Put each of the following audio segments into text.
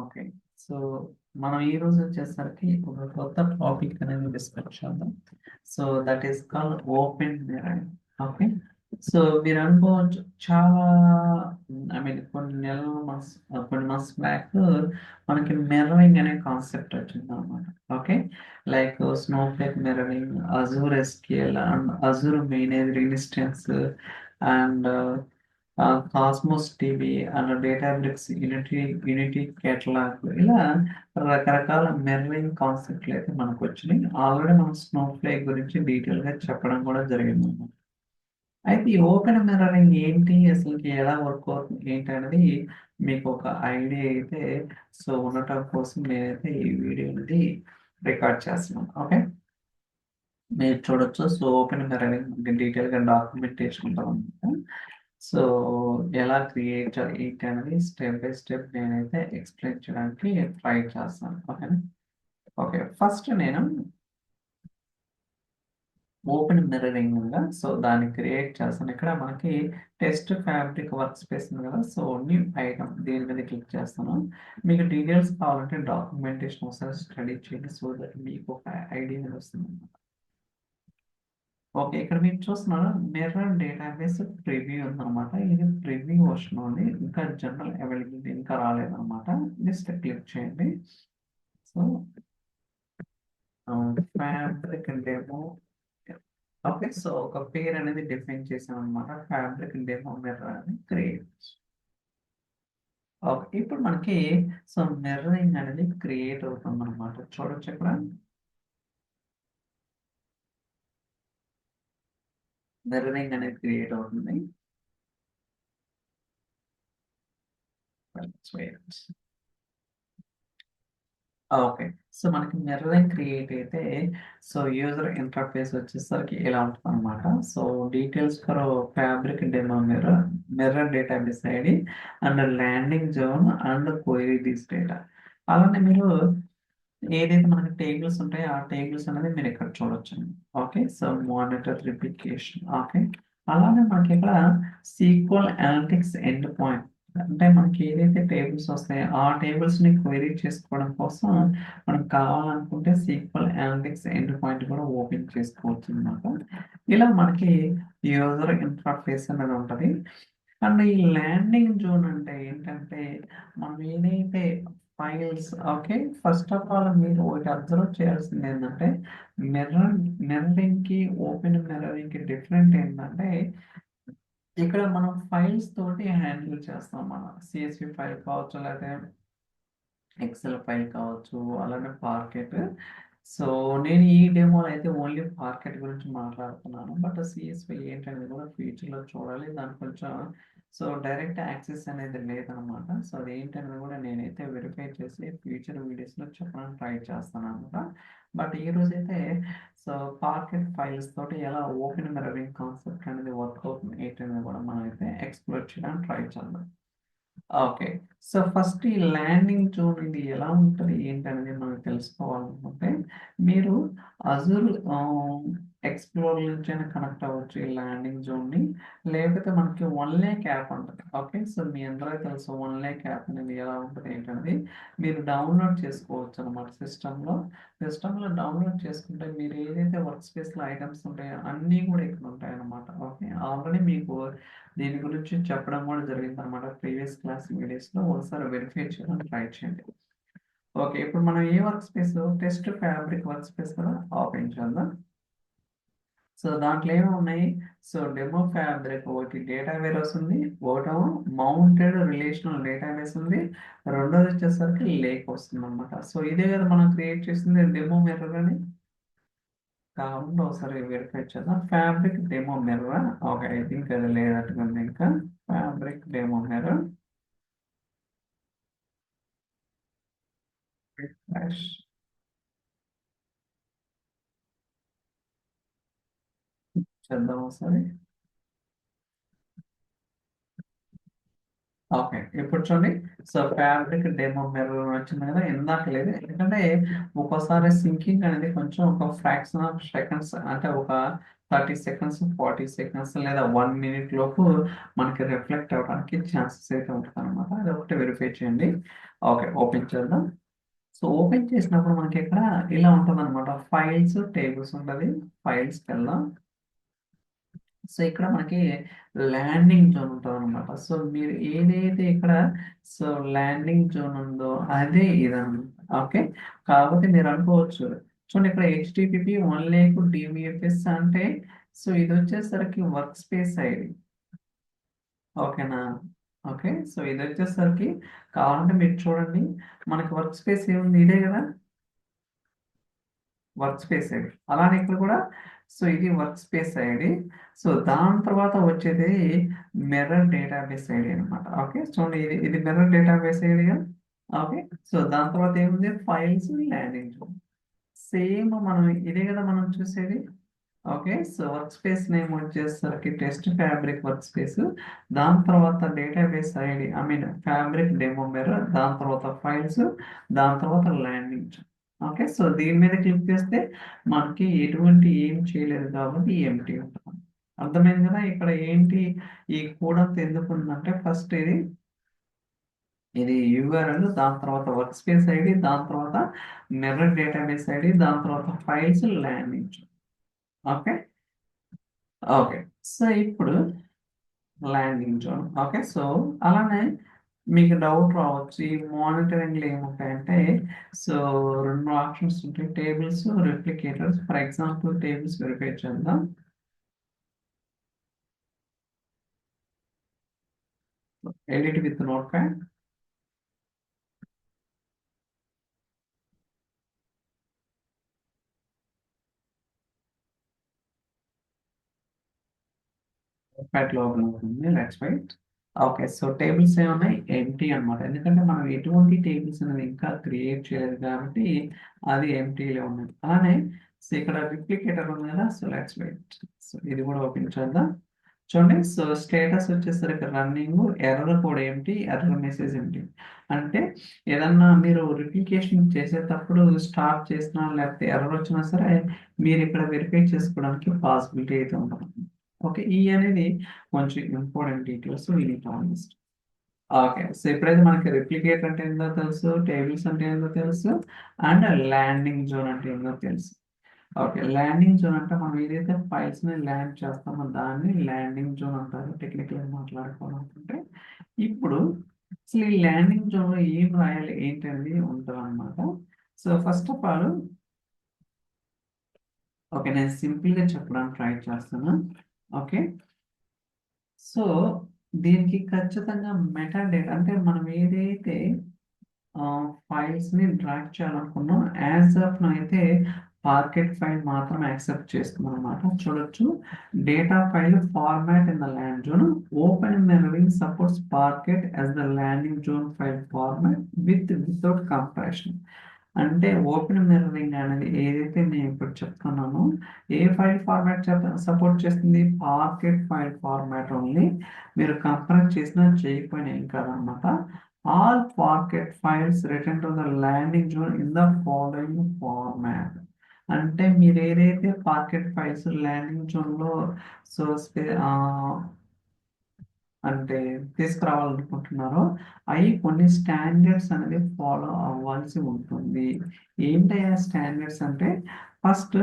Okay. So, మనం ఈరోజు వచ్చేసరికి ఒక కొత్త టాపిక్ అనేది డిస్కస్ చేద్దాం. So, that is called open mirroring. Okay. So, మీరు అనుకోవచ్చు చాలా కొన్ని మంత్స్ బ్యాక్ మనకి మిర్రరింగ్ అనే కాన్సెప్ట్ వచ్చిందనమాట. Okay. Like Snowflake mirroring, Azure SQL and Azure main instance and Cosmos TV and Databricks Unity catalog ఇలా రకరకాల మిర్రరింగ్ కాన్సెప్ట్లు అయితే మనకు వచ్చినాయి. ఆల్రెడీ మనం స్నోఫ్లేక్ గురించి డీటెయిల్గా చెప్పడం కూడా జరిగింది అన్నమాట. అయితే ఈ ఓపెన్ మిర్రరింగ్ ఏంటి, అసలుకి ఎలా వర్క్ అవుతుంది ఏంటి అనేది మీకు ఒక ఐడియా అయితే సో ఉండటం కోసం నేనైతే ఈ వీడియో అనేది రికార్డ్ చేస్తున్నాను. ఓకే, మీరు చూడొచ్చు. సో ఓపెన్ మిర్రరింగ్ డీటెయిల్గా డాక్యుమెంటేషన్ ఉంటుంది అనమాట. సో ఎలా క్రియేట్ ఏంటి అనేది స్టెప్ బై స్టెప్ నేనైతే ఎక్స్ప్లెయిన్ చేయడానికి ట్రై చేస్తాను. ఓకేనా. ఓకే, ఫస్ట్ నేను ఓపెన్ మిర్రరింగ్ ఉందా, సో దాన్ని క్రియేట్ చేస్తాను. ఇక్కడ మనకి టెస్ట్ ఫ్యాబ్రిక్ వర్క్ స్పేస్ ఉంది కదా, సో న్యూ ఐటమ్ దీని మీద క్లిక్ చేస్తాను. మీకు డీటెయిల్స్ కావాలంటే డాక్యుమెంటేషన్ ఒకసారి స్టడీ చేయండి, సో దట్ మీకు ఒక ఐడియా వస్తుంది. ఓకే, ఇక్కడ మీరు చూస్తున్నారు మిర్రర్ డేటాబేస్ ప్రివ్యూ ఉందన్నమాట. ఇది ప్రివ్యూ వర్షన్ ఉంది, ఇంకా జనరల్ అవైలబిలిటీ ఇంకా రాలేదన్నమాట. జస్ట్ క్లిక్ చేయండి. So fabric demo. Okay, so ఒక పేరు అనేది డిఫైన్ చేసాం అనమాట, ఫ్యాబ్రిక్ డెమో మిర్రర్ అని క్రియేట్. ఓకే, ఇప్పుడు మనకి సో మిర్రరింగ్ అనేది క్రియేట్ అవుతుంది అనమాట. చూడొచ్చు ఇక్కడ మిర్రరింగ్ అనేది క్రియేట్ అవుతుంది. ఓకే, సో మనకి మిర్రరింగ్ క్రియేట్ అయితే సో యూజర్ ఇంటర్ఫేస్ వచ్చేసరికి ఇలా ఉంటుంది అనమాట. So details for fabric demo mirror database ID and landing zone and query this data. అలానే మీరు ఏదైతే మనకి టేబుల్స్ ఉంటాయో ఆ టేబుల్స్ అనేది మీరు ఇక్కడ చూడొచ్చు. Okay, so monitor replication. Okay, అలానే మనకి ఇక్కడ సీక్వల్ అనలిటిక్స్ ఎండ్ పాయింట్, అంటే మనకి ఏదైతే టేబుల్స్ వస్తాయో ఆ టేబుల్స్ ని క్వెరీ చేసుకోవడం కోసం మనకు కావాలనుకుంటే సీక్వల్ అనలిటిక్స్ ఎండ్ పాయింట్ కూడా ఓపెన్ చేసుకోవచ్చు అనమాట. ఇలా మనకి యూజర్ ఇంటర్ఫేస్ అనేది ఉంటుంది. అండ్ ఈ ల్యాండింగ్ జోన్ అంటే ఏంటంటే మనం ఏదైతే files. Okay, first of all మీరు ఒకటి అబ్జర్వ్ చేయాల్సింది ఏంటంటే మిర్రర్ మిర్రరింగ్ కి ఓపెన్ మిర్రరింగ్ కి డిఫరెంట్ ఏంటంటే ఇక్కడ మనం ఫైల్స్ తోటి హ్యాండిల్ చేస్తాం. మన సిఎస్వి ఫైల్ కావచ్చు, లేకపోతే ఎక్సెల్ ఫైల్ కావచ్చు, అలానే పార్కెట్. సో నేను ఈ డెమోలో అయితే ఓన్లీ పార్కెట్ గురించి మాట్లాడుతున్నాను, బట్ సిఎస్వి ఏంటనేది కూడా ఫ్యూచర్లో చూడాలి. దాని కొంచెం సో డైరెక్ట్ యాక్సెస్ అనేది లేదనమాట. సో అది ఏంటనేది కూడా నేనైతే వెరిఫై చేసి ఫ్యూచర్ వీడియోస్లో చెప్పడానికి ట్రై చేస్తాను అనమాట. బట్ ఈ రోజైతే సో పార్కెట్ ఫైల్స్ తోటి ఎలా ఓపెన్ మిర్రరింగ్ కాన్సెప్ట్ అనేది వర్క్ అవుతుంది ఏంటనేది కూడా మనం అయితే ఎక్స్ప్లోర్ చేయడానికి ట్రై చేద్దాం. ఓకే, సో ఫస్ట్ ఈ ల్యాండింగ్ జోన్ ఇది ఎలా ఉంటుంది ఏంటనేది మనకు తెలుసుకోవాలనుకుంటే మీరు అజూర్ ఎక్స్ప్లోర్ నుంచి కనెక్ట్ అవ్వచ్చు ఈ ల్యాండింగ్ జోన్ని. లేకపోతే మనకి వన్ లేక్ యాప్ ఉంటుంది. ఓకే, సో మీ అందరూ తెలుసు వన్ లేక్ యాప్ అనేది ఎలా ఉంటుంది ఏంటనేది మీరు డౌన్లోడ్ చేసుకోవచ్చు అనమాట. సిస్టంలో డౌన్లోడ్ చేసుకుంటే మీరు ఏదైతే వర్క్ స్పేస్లో ఐటమ్స్ ఉంటాయో అన్నీ కూడా ఇక్కడ ఉంటాయి అనమాట. ఓకే, ఆల్రెడీ మీకు దీని గురించి చెప్పడం కూడా జరిగింది అనమాట ప్రీవియస్ క్లాస్ వీడియోస్లో, ఒకసారి వెరిఫై చేయడానికి ట్రై చేయండి. ఓకే, ఇప్పుడు మనం ఏ workspace test fabric workspace కదా ఓపెన్ చేద్దాం. సో దాంట్లో ఏమి ఉన్నాయి, సో డెమో ఫ్యాబ్రిక్ ఒకటి డేటా వేరస్ ఉంది, ఒకటేమో మౌంటెడ్ రిలేషనల్ డేటాబేస్ ఉంది, రెండోది వచ్చేసరికి లేక్ వస్తుంది అనమాట. సో ఇదే కదా మనం క్రియేట్ చేసింది డెమో మిర్రర్ అని. కాకుండా ఒకసారి వెరిఫై చేద్దాం. Fabric demo mirror. Okay, I think అది లేదట్టుకుంది. ఇంకా ఫ్యాబ్రిక్ డెమో మిర్రర్ రిఫ్రెష్ చేద్దాం ఒకసారి. ఓకే, ఇప్పుడు చూడండి. సో ఫ్యాబ్రిక్ డెమో మిర్రర్ వచ్చింది కదా, ఇందాక లేదు. ఎందుకంటే ఒక్కోసారి సింకింగ్ అనేది కొంచెం ఒక ఫ్రాక్షన్ ఆఫ్ సెకండ్స్, అంటే ఒక 30 సెకండ్స్ 40 సెకండ్స్ లేదా 1 మినిట్ లోపు మనకి రిఫ్లెక్ట్ అవ్వడానికి ఛాన్సెస్ అయితే ఉంటుంది అనమాట. అది ఒకటి వెరిఫై చేయండి. ఓకే, ఓపెన్ చేద్దాం. సో ఓపెన్ చేసినప్పుడు మనకి ఇక్కడ ఇలా ఉంటుంది అనమాట, ఫైల్స్ టేబుల్స్ ఉంటుంది. ఫైల్స్కి వెళ్దాం. సో ఇక్కడ మనకి ల్యాండింగ్ జోన్ ఉంటుంది అనమాట. సో మీరు ఏదైతే ఇక్కడ సో ల్యాండింగ్ జోన్ ఉందో అదే ఇదన్నమాట. ఓకే, కాకపోతే మీరు అనుకోవచ్చు చూడండి ఇక్కడ హెచ్టిటిపి 1 లేక్ డివిఎఫ్ఎస్ అంటే సో ఇది వచ్చేసరికి వర్క్ స్పేస్ ఐడి. ఓకేనా? ఓకే, సో ఇది వచ్చేసరికి కావాలంటే మీరు చూడండి, మనకి వర్క్ స్పేస్ ఏముంది, ఇదే కదా వర్క్ స్పేస్ ఐడి. అలానే ఇక్కడ కూడా సో ఇది వర్క్ స్పేస్ ఐడి. సో దాని తర్వాత వచ్చేది మిర్రర్ డేటాబేస్ ఐడి అనమాట. ఓకే, చూడండి ఇది మిర్రర్ డేటాబేస్ ఐడిగా. ఓకే, సో దాని తర్వాత ఏముంది, ఫైల్స్ ల్యాండింగ్ జోన్. సేమ్ మనం ఇదే కదా మనం చూసేది. Okay, so work space name వచ్చేసరికి టెస్ట్ ఫ్యాబ్రిక్ వర్క్ స్పేస్, దాని తర్వాత database ID I mean fabric demo mirror, దాని తర్వాత ఫైల్స్, దాని తర్వాత ల్యాండింగ్. ఓకే, సో దీని మీద క్లిక్ చేస్తే మనకి ఎటువంటి ఏం చేయలేదు కాబట్టి ఎంటీ ఉంటుంది. అర్థమైంది కదా ఇక్కడ ఏంటి ఈ కోడ్ అంతా ఎందుకు ఉందంటే, ఫస్ట్ ఇది యూఆర్ఎల్, దాని తర్వాత వర్క్ స్పేస్ ఐడి, దాని తర్వాత మిర్రర్ డేటాబేస్ ఐడి, దాని తర్వాత files landing. Okay, okay, so ఇప్పుడు ల్యాండింగ్ జోన్. ఓకే, సో అలానే మీకు డౌట్ రావచ్చు ఈ మానిటరింగ్లో ఏముంటాయంటే, సో రెండు ఆప్షన్స్ ఉంటాయి, tables replicators. For example tables verify చేద్దాం. Edit with notepad. Pad లో ఓపెన్ అవుతుంది. Let's wait. Okay, so tables ఏమున్నాయి, ఎంటీ అన్నమాట. ఎందుకంటే మనం ఎటువంటి టేబుల్స్ అనేది ఇంకా క్రియేట్ చేయలేదు కాబట్టి అది ఎంటీలో ఉన్నాయి. అలానే సో ఇక్కడ రిప్లికేటర్ ఉంది కదా, సో లెట్స్ వెయిట్. సో ఇది కూడా ఓపెన్ చేద్దాం. చూడండి, సో స్టేటస్ వచ్చేసరికి రన్నింగ్, ఎర్రర్ కూడా ఏమిటి, ఎర్రర్ మెసేజ్ ఏమిటి అంటే ఏదన్నా మీరు రిప్లికేషన్ చేసేటప్పుడు స్టార్ట్ చేసినా లేకపోతే ఎర్రర్ వచ్చినా సరే మీరు ఇక్కడ వెరిఫై చేసుకోవడానికి పాసిబిలిటీ అయితే ఉంటుంది. ఓకే, ఈ అనేది కొంచెం ఇంపార్టెంట్ డీటెయిల్స్ విని కావాలి. ఓకే, సో ఇప్పుడైతే మనకి రిప్లికేట్ అంటే ఏందో తెలుసు, టేబుల్స్ అంటే ఏందో తెలుసు, అండ్ ల్యాండింగ్ జోన్ అంటే ఏందో తెలుసు. ఓకే, ల్యాండింగ్ జోన్ అంటే మనం ఏదైతే ఫైల్స్ ని ల్యాండ్ చేస్తామో దాన్ని ల్యాండింగ్ జోన్ అంటారు టెక్నికల్ మాట్లాడుకోవాలనుకుంటే. ఇప్పుడు అసలు ఈ ల్యాండింగ్ జోన్ లో ఏం రాయాలి ఏంటి అనేది ఉంటుంది అనమాట. So first of all okay, నేను సింపుల్ గా చెప్పడానికి ట్రై చేస్తాను. ఓకే, సో దీనికి ఖచ్చితంగా మెటా డేటా అంటే మనం ఏదైతే ఫైల్స్ ని డ్రాగ్ చేయాలనుకున్నాం, యాజ్ ఆఫ్ అయితే పార్కెట్ ఫైల్ మాత్రం యాక్సెప్ట్ చేస్తున్నాం అనమాట. చూడొచ్చు, data file format in the land zone, open mirroring supports parquet as the landing zone file format without compression. అంటే ఓపెన్ మిర్రరింగ్ అనేది ఏదైతే నేను ఇప్పుడు చెప్తున్నానో ఏ ఫైల్ ఫార్మాట్ సపోర్ట్ చేస్తుంది, పార్కెట్ ఫైల్ ఫార్మాట్ ఓన్లీ. మీరు కంపేర్ చేసినా చేయకపోయినా ఏం కాదనమాట. All parquet files return to the landing zone in the following format. అంటే మీరు ఏదైతే పార్కెట్ ఫైల్స్ ల్యాండింగ్ జోన్ లో సో అంటే తీసుకురావాలనుకుంటున్నారో అవి కొన్ని స్టాండర్డ్స్ అనేది ఫాలో అవ్వాల్సి ఉంటుంది. ఏంటయ్యా స్టాండర్డ్స్ అంటే, first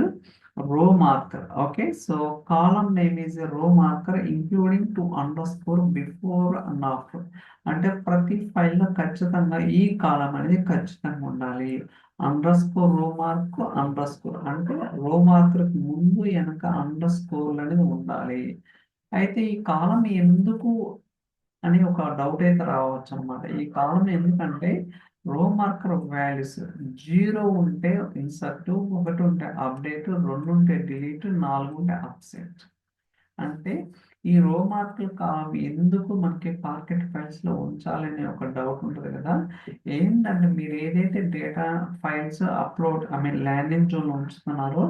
row marker. Okay, so column name is a row marker including two underscore before and after. అంటే ప్రతి ఫైల్లో ఖచ్చితంగా ఈ కాలం అనేది ఖచ్చితంగా ఉండాలి. Underscore row mark, underscore అంటే రో మార్కర్ ముందు వెనక అండర్ స్కోర్ అనేది ఉండాలి. అయితే ఈ కాలం ఎందుకు అని ఒక డౌట్ అయితే రావచ్చు అనమాట. ఈ కాలం ఎందుకంటే రో మార్కర్ వాల్యూస్ 0 ఉంటే ఇన్సర్ట్, 1 ఉంటే అప్డేట్, 2 ఉంటే డిలీట్, 4 ఉంటే అప్సెట్. అంటే ఈ రో మార్కులు ఎందుకు మనకి పాకెట్ ఫైల్స్ లో ఉంచాలనే ఒక డౌట్ ఉంటుంది కదా. ఏంటంటే మీరు ఏదైతే data files upload I mean landing zone లో ఉంచుతున్నారో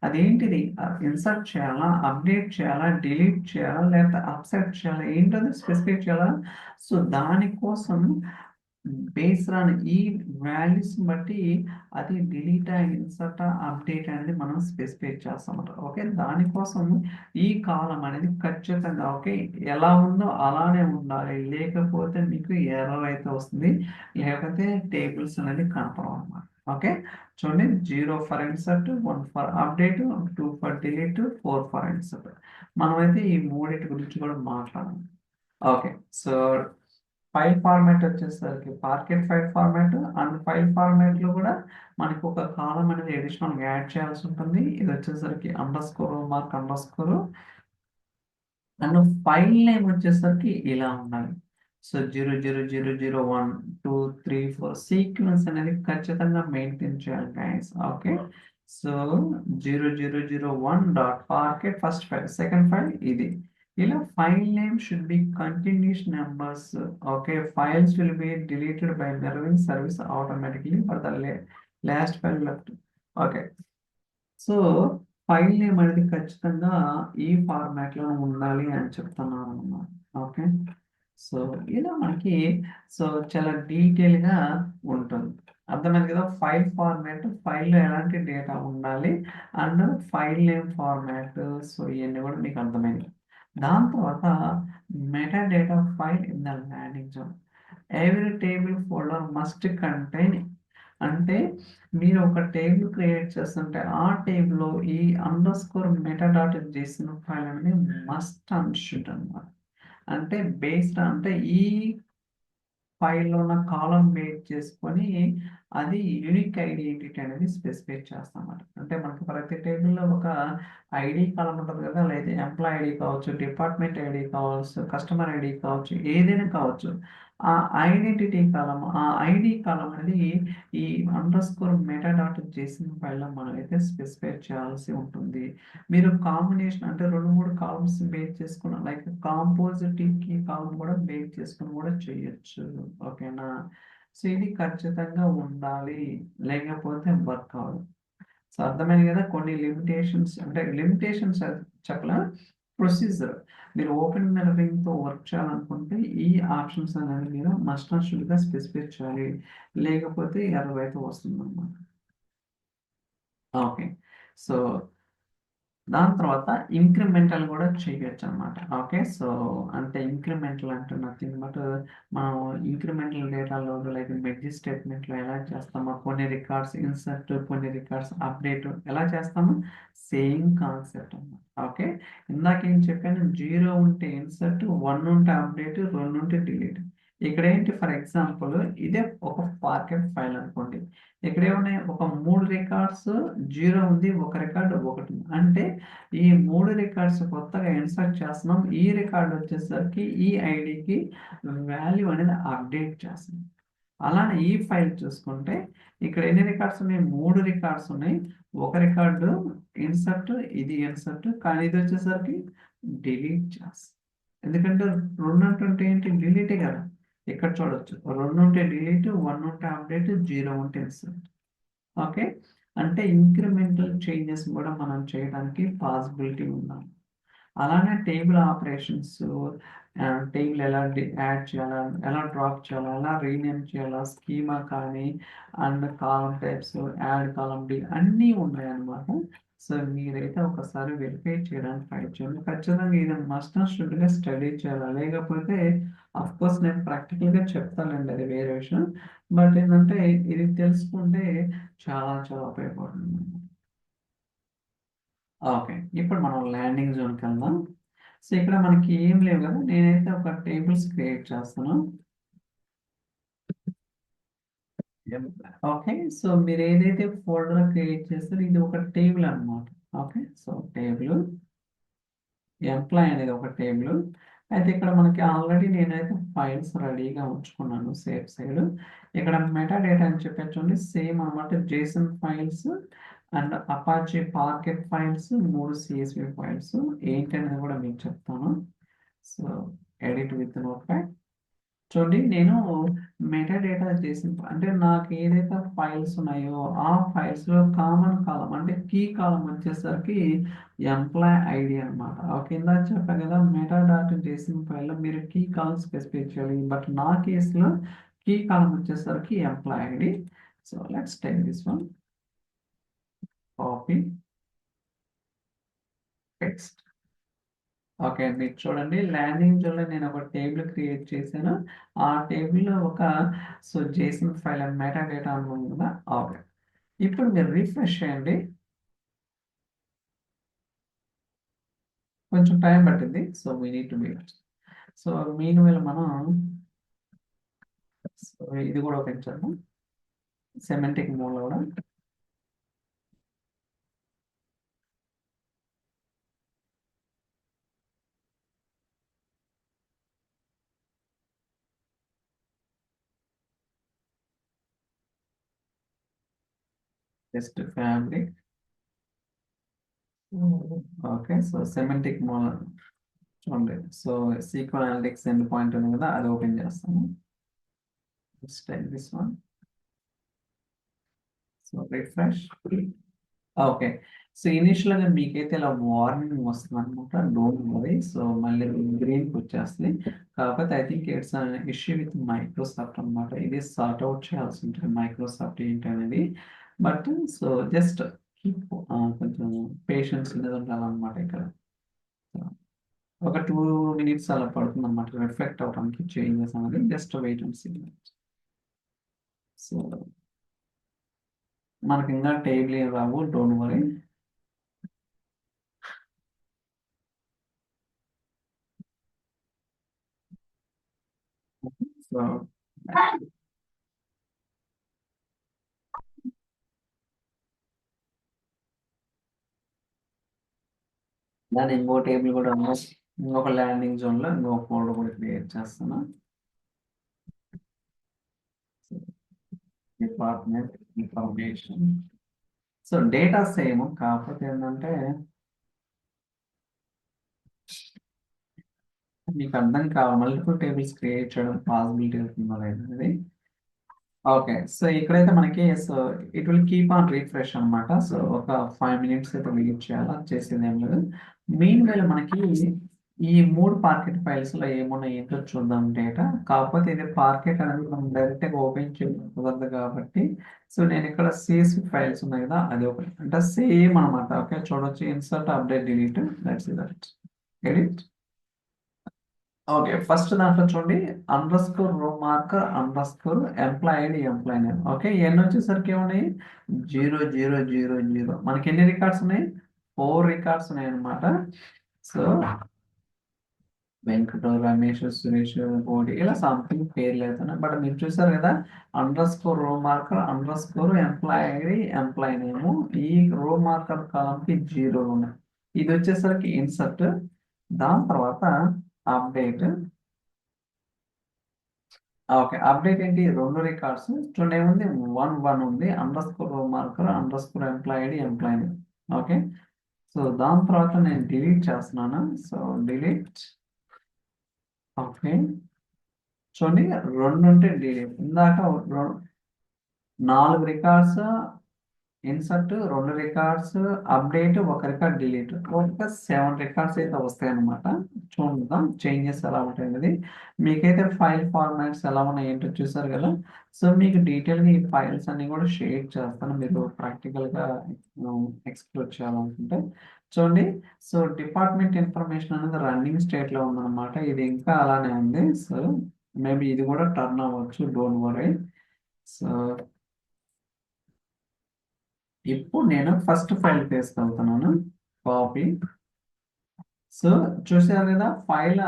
అదేంటిది, ఇన్సర్ట్ చేయాలా, అప్డేట్ చేయాలా, డిలీట్ చేయాలా, లేకపోతే అప్సెట్ చేయాలా, ఏంటది స్పెసిఫై చేయాలా. సో దానికోసం బేస్డ్ ఆన్ ఈ వాల్యూస్ బట్టి అది డిలీట్ ఇన్సర్ట్ అప్డేట్ అనేది మనం స్పెసిఫై చేస్తామన్నమాట. ఓకే, దానికోసం ఈ కాలం అనేది ఖచ్చితంగా ఓకే ఎలా ఉందో అలానే ఉండాలి, లేకపోతే మీకు ఎర్రర్ అయితే వస్తుంది, లేకపోతే టేబుల్స్ అనేది కనపడవు అన్నమాట. ఓకే, చూడండి, 0 for insert, 1 for update, 2 for delete, 4 for insert. మనమైతే ఈ మూడింటి గురించి కూడా మాట్లాడాలి. ఓకే, సో ఫైల్ ఫార్మాట్ వచ్చేసరికి parquet file format, and file format లో కూడా మనకు ఒక కాలం అనేది అడిషనల్ యాడ్ చేయాల్సి ఉంటుంది. ఇది వచ్చేసరికి under score mark under score, and file name వచ్చేసరికి ఇలా ఉండాలి. సో 00001 2 3 4 సీక్వెన్స్ అనేది ఖచ్చితంగా మెయింటైన్ చేయాలి guys. Okay, so 0001 dot parquet first file, second file ఇది. ఇలా file name should be continuous numbers. Okay, files will be deleted by mirroring service automatically for the last file left. Okay, so file name అనేది ఖచ్చితంగా ఈ format లో ఉండాలి అని చెప్తున్నారు అన్నమాట. ఓకే, సో ఇలా మనకి సో చాలా డీటెయిల్ గా ఉంటుంది. అర్థమైంది కదా, ఫైల్ ఫార్మాట్, ఫైల్లో ఎలాంటి డేటా ఉండాలి, and file name format. So ఇవన్నీ కూడా మీకు అర్థమైంది. దాని తర్వాత meta data file in the landing zone. Every table folder must contain, అంటే మీరు ఒక టేబుల్ క్రియేట్ చేస్తుంటే ఆ టేబుల్లో ఈ అండర్ స్కోర్ మెటా డాట్ చేసిన ఫైల్ అనేది మస్ట్ అండ్ షుడ్ అన్నమాట. అంటే బేస్డ్ అంటే ఈ ఫైల్లో ఉన్న కాలం బేస్ చేసుకొని అది యూనిక్ ఐడెంటిటీ అనేది స్పెసిఫై చేస్తాం అన్నమాట. అంటే మనకి ప్రతి టేబుల్లో ఒక ఐడి కాలం ఉంటుంది కదా, లేదా ఎంప్లాయ్ ఐడి కావచ్చు, డిపార్ట్మెంట్ ఐడి కావచ్చు, కస్టమర్ ఐడి కావచ్చు, ఏదైనా కావచ్చు. ఆ ఐడెంటిటీ కాలం, ఆ ఐడి కాలం అనేది ఈ అండర్ స్కోర్ మెటా డాట్ చేసిన ఫైల్లో మనం అయితే స్పెసిఫై చేయాల్సి ఉంటుంది. మీరు కాంబినేషన్ అంటే 2 3 కాలమ్స్ బేస్ చేసుకున్న లైక్ కాంపోజిట్ కీ కాలం కూడా బేస్ చేసుకుని కూడా చేయొచ్చు. ఓకేనా, సో ఇది ఖచ్చితంగా ఉండాలి, లేకపోతే వర్క్ అవ్వదు. సో అర్థమైంది కదా, కొన్ని లిమిటేషన్స్ అంటే లిమిటేషన్స్ చెప్పలే, ప్రొసీజర్. మీరు ఓపెన్ మిర్రరింగ్ తో వర్క్ చేయాలనుకుంటే ఈ ఆప్షన్స్ అనేది మీరు మస్ట్ అండ్ షుడ్ గా స్పెసిఫై చేయాలి, లేకపోతే ఎర్రర్ అయితే వస్తుంది అన్నమాట. ఓకే, సో దాని తర్వాత ఇంక్రిమెంటల్ కూడా చేయొచ్చు అనమాట. ఓకే, సో అంటే ఇంక్రిమెంటల్ అంటే నథింగ్ బట్ మనం ఇంక్రిమెంటల్ డేటాలో లైక్ మెర్జ్ స్టేట్మెంట్లో ఎలా చేస్తామో, కొన్ని రికార్డ్స్ ఇన్సర్ట్, కొన్ని రికార్డ్స్ అప్డేట్ ఎలా చేస్తామో సేమ్ కాన్సెప్ట్ అన్నమాట. ఓకే, ఇందాక ఏం చెప్పాను, 0 ఉంటే ఇన్సర్ట్, 1 ఉంటే అప్డేట్, 2 ఉంటే డిలీట్. ఇక్కడ ఏంటి, ఫర్ ఎగ్జాంపుల్ ఇదే ఒక పార్కెట్ ఫైల్ అనుకోండి. ఇక్కడ ఏమున్నాయి, ఒక 3 రికార్డ్స్, 0 ఉంది, ఒక రికార్డు 1 ఉంది. అంటే ఈ 3 రికార్డ్స్ కొత్తగా ఇన్సర్ట్ చేస్తున్నాం. ఈ రికార్డ్ వచ్చేసరికి ఈ ఐడికి వాల్యూ అనేది అప్డేట్ చేస్తున్నాం. అలానే ఈ ఫైల్ చూసుకుంటే ఇక్కడ ఎన్ని రికార్డ్స్ ఉన్నాయి, 3 రికార్డ్స్ ఉన్నాయి. ఒక రికార్డు ఇన్సర్ట్, ఇది ఇన్సర్ట్, కానీ ఇది వచ్చేసరికి డిలీట్ చేస్తాం. ఎందుకంటే 2 అంటే ఏంటి, డిలీటే కదా. ఇక్కడ చూడొచ్చు, 2 ఉంటే డిలీట్, 1 ఉంటే అప్డేట్, 0 ఉంటే ఇన్సర్ట్. ఓకే, అంటే ఇంక్రిమెంటల్ చేంజెస్ కూడా మనం చేయడానికి పాసిబిలిటీ ఉండాలి. అలానే టేబుల్ ఆపరేషన్స్, టేబుల్ ఎలా యాడ్ చేయాలా, ఎలా డ్రాప్ చేయాలా, ఎలా రీనేమ్ చేయాలా, స్కీమా కానీ, and column types, add column డి అన్నీ ఉన్నాయన్నమాట. సో మీరైతే ఒకసారి వెరిఫై చేయడానికి ట్రై చేయండి. ఖచ్చితంగా ఇది మస్ట్ అండ్ షుడ్గా స్టడీ చేయాలి, లేకపోతే అఫ్ కోర్స్ నేను ప్రాక్టికల్గా చెప్తానండి, అది వేరే విషయం. బట్ ఏంటంటే ఇది తెలుసుకుంటే చాలా చాలా ఉపయోగపడుతుంది. ఓకే, ఇప్పుడు మనం ల్యాండింగ్ జోన్కి వెళ్దాం. సో ఇక్కడ మనకి ఏం లేవు కదా, నేనైతే ఒక టేబుల్స్ క్రియేట్ చేస్తాను. ఓకే, సో మీరు ఏదైతే ఫోల్డర్ క్రియేట్ చేస్తారో ఇది ఒక టేబుల్ అన్నమాట. ఓకే, సో టేబుల్ ఎంప్లాయ్ అనేది ఒక టేబుల్. అయితే ఇక్కడ మనకి ఆల్రెడీ నేనైతే ఫైల్స్ రెడీగా ఉంచుకున్నాను సేఫ్ సైడ్. ఇక్కడ మెటా డేటా అని చెప్పొచ్చండి, సేమ్ అన్నమాట. JSON files and Apache parquet files, 3 CSV files ఏంటి అనేది కూడా మీకు చెప్తాను. So edit with notepad. చూడండి, నేను మెటా డేటా చేసిన అంటే నాకు ఏదైతే ఫైల్స్ ఉన్నాయో ఆ ఫైల్స్ లో కామన్ కాలం అంటే కీ కాలం వచ్చేసరికి ఎంప్లాయ్ ఐడి అనమాట. కింద చెప్పా కదా, మెటా డాట్ చేసిన ఫైల్లో మీరు కీ కాలం స్పెసిఫై చేయాలి. బట్ నా కేసులో కీ కాలం వచ్చేసరికి employee ID. So let's take this one, copy text. Okay, మీరు చూడండి ల్యాండింగ్ జోన్లో నేను ఒక టేబుల్ క్రియేట్ చేశాను. ఆ టేబుల్లో ఒక Jason file and meta data అనుకుంది కదా. ఓకే, ఇప్పుడు మీరు రిఫ్రెష్ చేయండి. కొంచెం టైం పట్టింది, so we need to wait. So meanwhile మనం ఇది కూడా ఓపెన్ చేద్దాం, సెమెంటిక్ మోడ్ కూడా. Just fabric. Okay, so semantic mode చూడండి. So SQL analytics endpoint ఉంది కదా, అది ఓపెన్ చేస్తాను. Let's take this one. So refresh. Okay, so ఇనిషియల్గా మీకైతే ఇలా వార్నింగ్ వస్తుంది అనమాట, డోంట్ వరీ. సో మళ్ళీ గ్రీన్కి వచ్చేస్తుంది. కాకపోతే I think it's issue with Microsoft అనమాట. ఇది సార్ట్ అవుట్ చేయాల్సి ఉంటుంది మైక్రోసాఫ్ట్ ఏంటి అనేది. బట్ సో జస్ట్ కీప్ కొంచెం పేషెన్స్ అనేది ఉండాలన్నమాట ఇక్కడ. ఒక 2 minutes అలా పడుతుంది అనమాట రిఫ్లెక్ట్ అవడానికి చేంజెస్ అనేది. Just wait and see. So మనకి ఇంకా టేబుల్ ఏం రావు, డోంట్ వరీ. సో దాని ఇంకో టేబుల్ కూడా ఇంకొక ల్యాండింగ్ జోన్లో ఇంకొక ఫోల్డర్ కూడా క్రియేట్ చేస్తాను. Department information. So data same, కాకపోతే ఏంటంటే మీకు అర్థం కావాలి మల్టిపుల్ టేబుల్స్ క్రియేట్ చేయడం పాసిబిలిటీ అవుతుందో లేదనేది. ఓకే, సో ఇక్కడైతే మనకి so it will keep on refresh అనమాట. సో ఒక 5 minutes అయితే వెయిట్ చేయాలి, అది చేసేది ఏం లేదు. మెయిన్ వేళ మనకి ఈ 3 పార్కెట్ ఫైల్స్ లో ఏమున్నా ఏంటో చూద్దాం డేటా. కాకపోతే ఇది పార్కెట్ అనేది మనం డైరెక్ట్ గా ఓపెన్ చేయకూడదు కాబట్టి, సో నేను ఇక్కడ CSV ఫైల్స్ ఉన్నాయి కదా, అది ఒకటి అంటే సేమ్ అనమాట. ఓకే, చూడొచ్చు insert update delete, that's that edit. Okay, first దాంట్లో చూడండి underscore row marker underscore employee ID employee name. Okay, ఎన్ని వచ్చేసరికి ఏమున్నాయి 0000. మనకి ఎన్ని రికార్డ్స్ ఉన్నాయి, 4 రికార్డ్స్ ఉన్నాయి అనమాట. సో వెంకట, రమేష్, సురేష్, కోడి ఇలా సంథింగ్ పేర్లు అవుతున్నాయి. బట్ మీరు చూసారు కదా underscore row marker underscore employee ID employee name. ఈ రో మార్కర్ కాలంకి 0 ఉన్నాయి. ఇది వచ్చేసరికి ఇన్సర్ట్, దాని తర్వాత అప్డేట్. ఓకే, అప్డేట్ ఏంటి 2 రికార్డ్స్ చూడండి, ఏముంది 1 1 ఉంది underscore marker underscore employee ID employee name. Okay, so దాని తర్వాత నేను డిలీట్ చేస్తున్నాను. So delete. ఓకే, చూడండి 2 ఉంటే డిలీట్. ఇందాక 4 records insert, 2 records update, 1 record delete, ఒక 7 రికార్డ్స్ అయితే వస్తాయి అనమాట. చూద్దాం చేంజెస్ ఎలా ఉంటాయి. మీకైతే ఫైల్ ఫార్మాట్స్ ఎలా ఉన్నాయి ఏంటో చూసారు కదా. సో మీకు డీటెయిల్గా ఈ ఫైల్స్ అన్ని కూడా షేర్ చేస్తాను, మీరు ప్రాక్టికల్గా ఎక్స్ప్లోర్ చేయాలనుకుంటే. చూడండి, సో డిపార్ట్మెంట్ ఇన్ఫర్మేషన్ అనేది రన్నింగ్ స్టేట్లో ఉందన్నమాట. ఇది ఇంకా అలానే ఉంది. సో మేబీ ఇది కూడా టర్న్ అవ్వచ్చు, డోంట్ వరీ. సో ఇప్పుడు నేను ఫస్ట్ ఫైల్ తీసుకెళ్తున్నాను, కాపీ. సో చూసారు కదా ఫైల్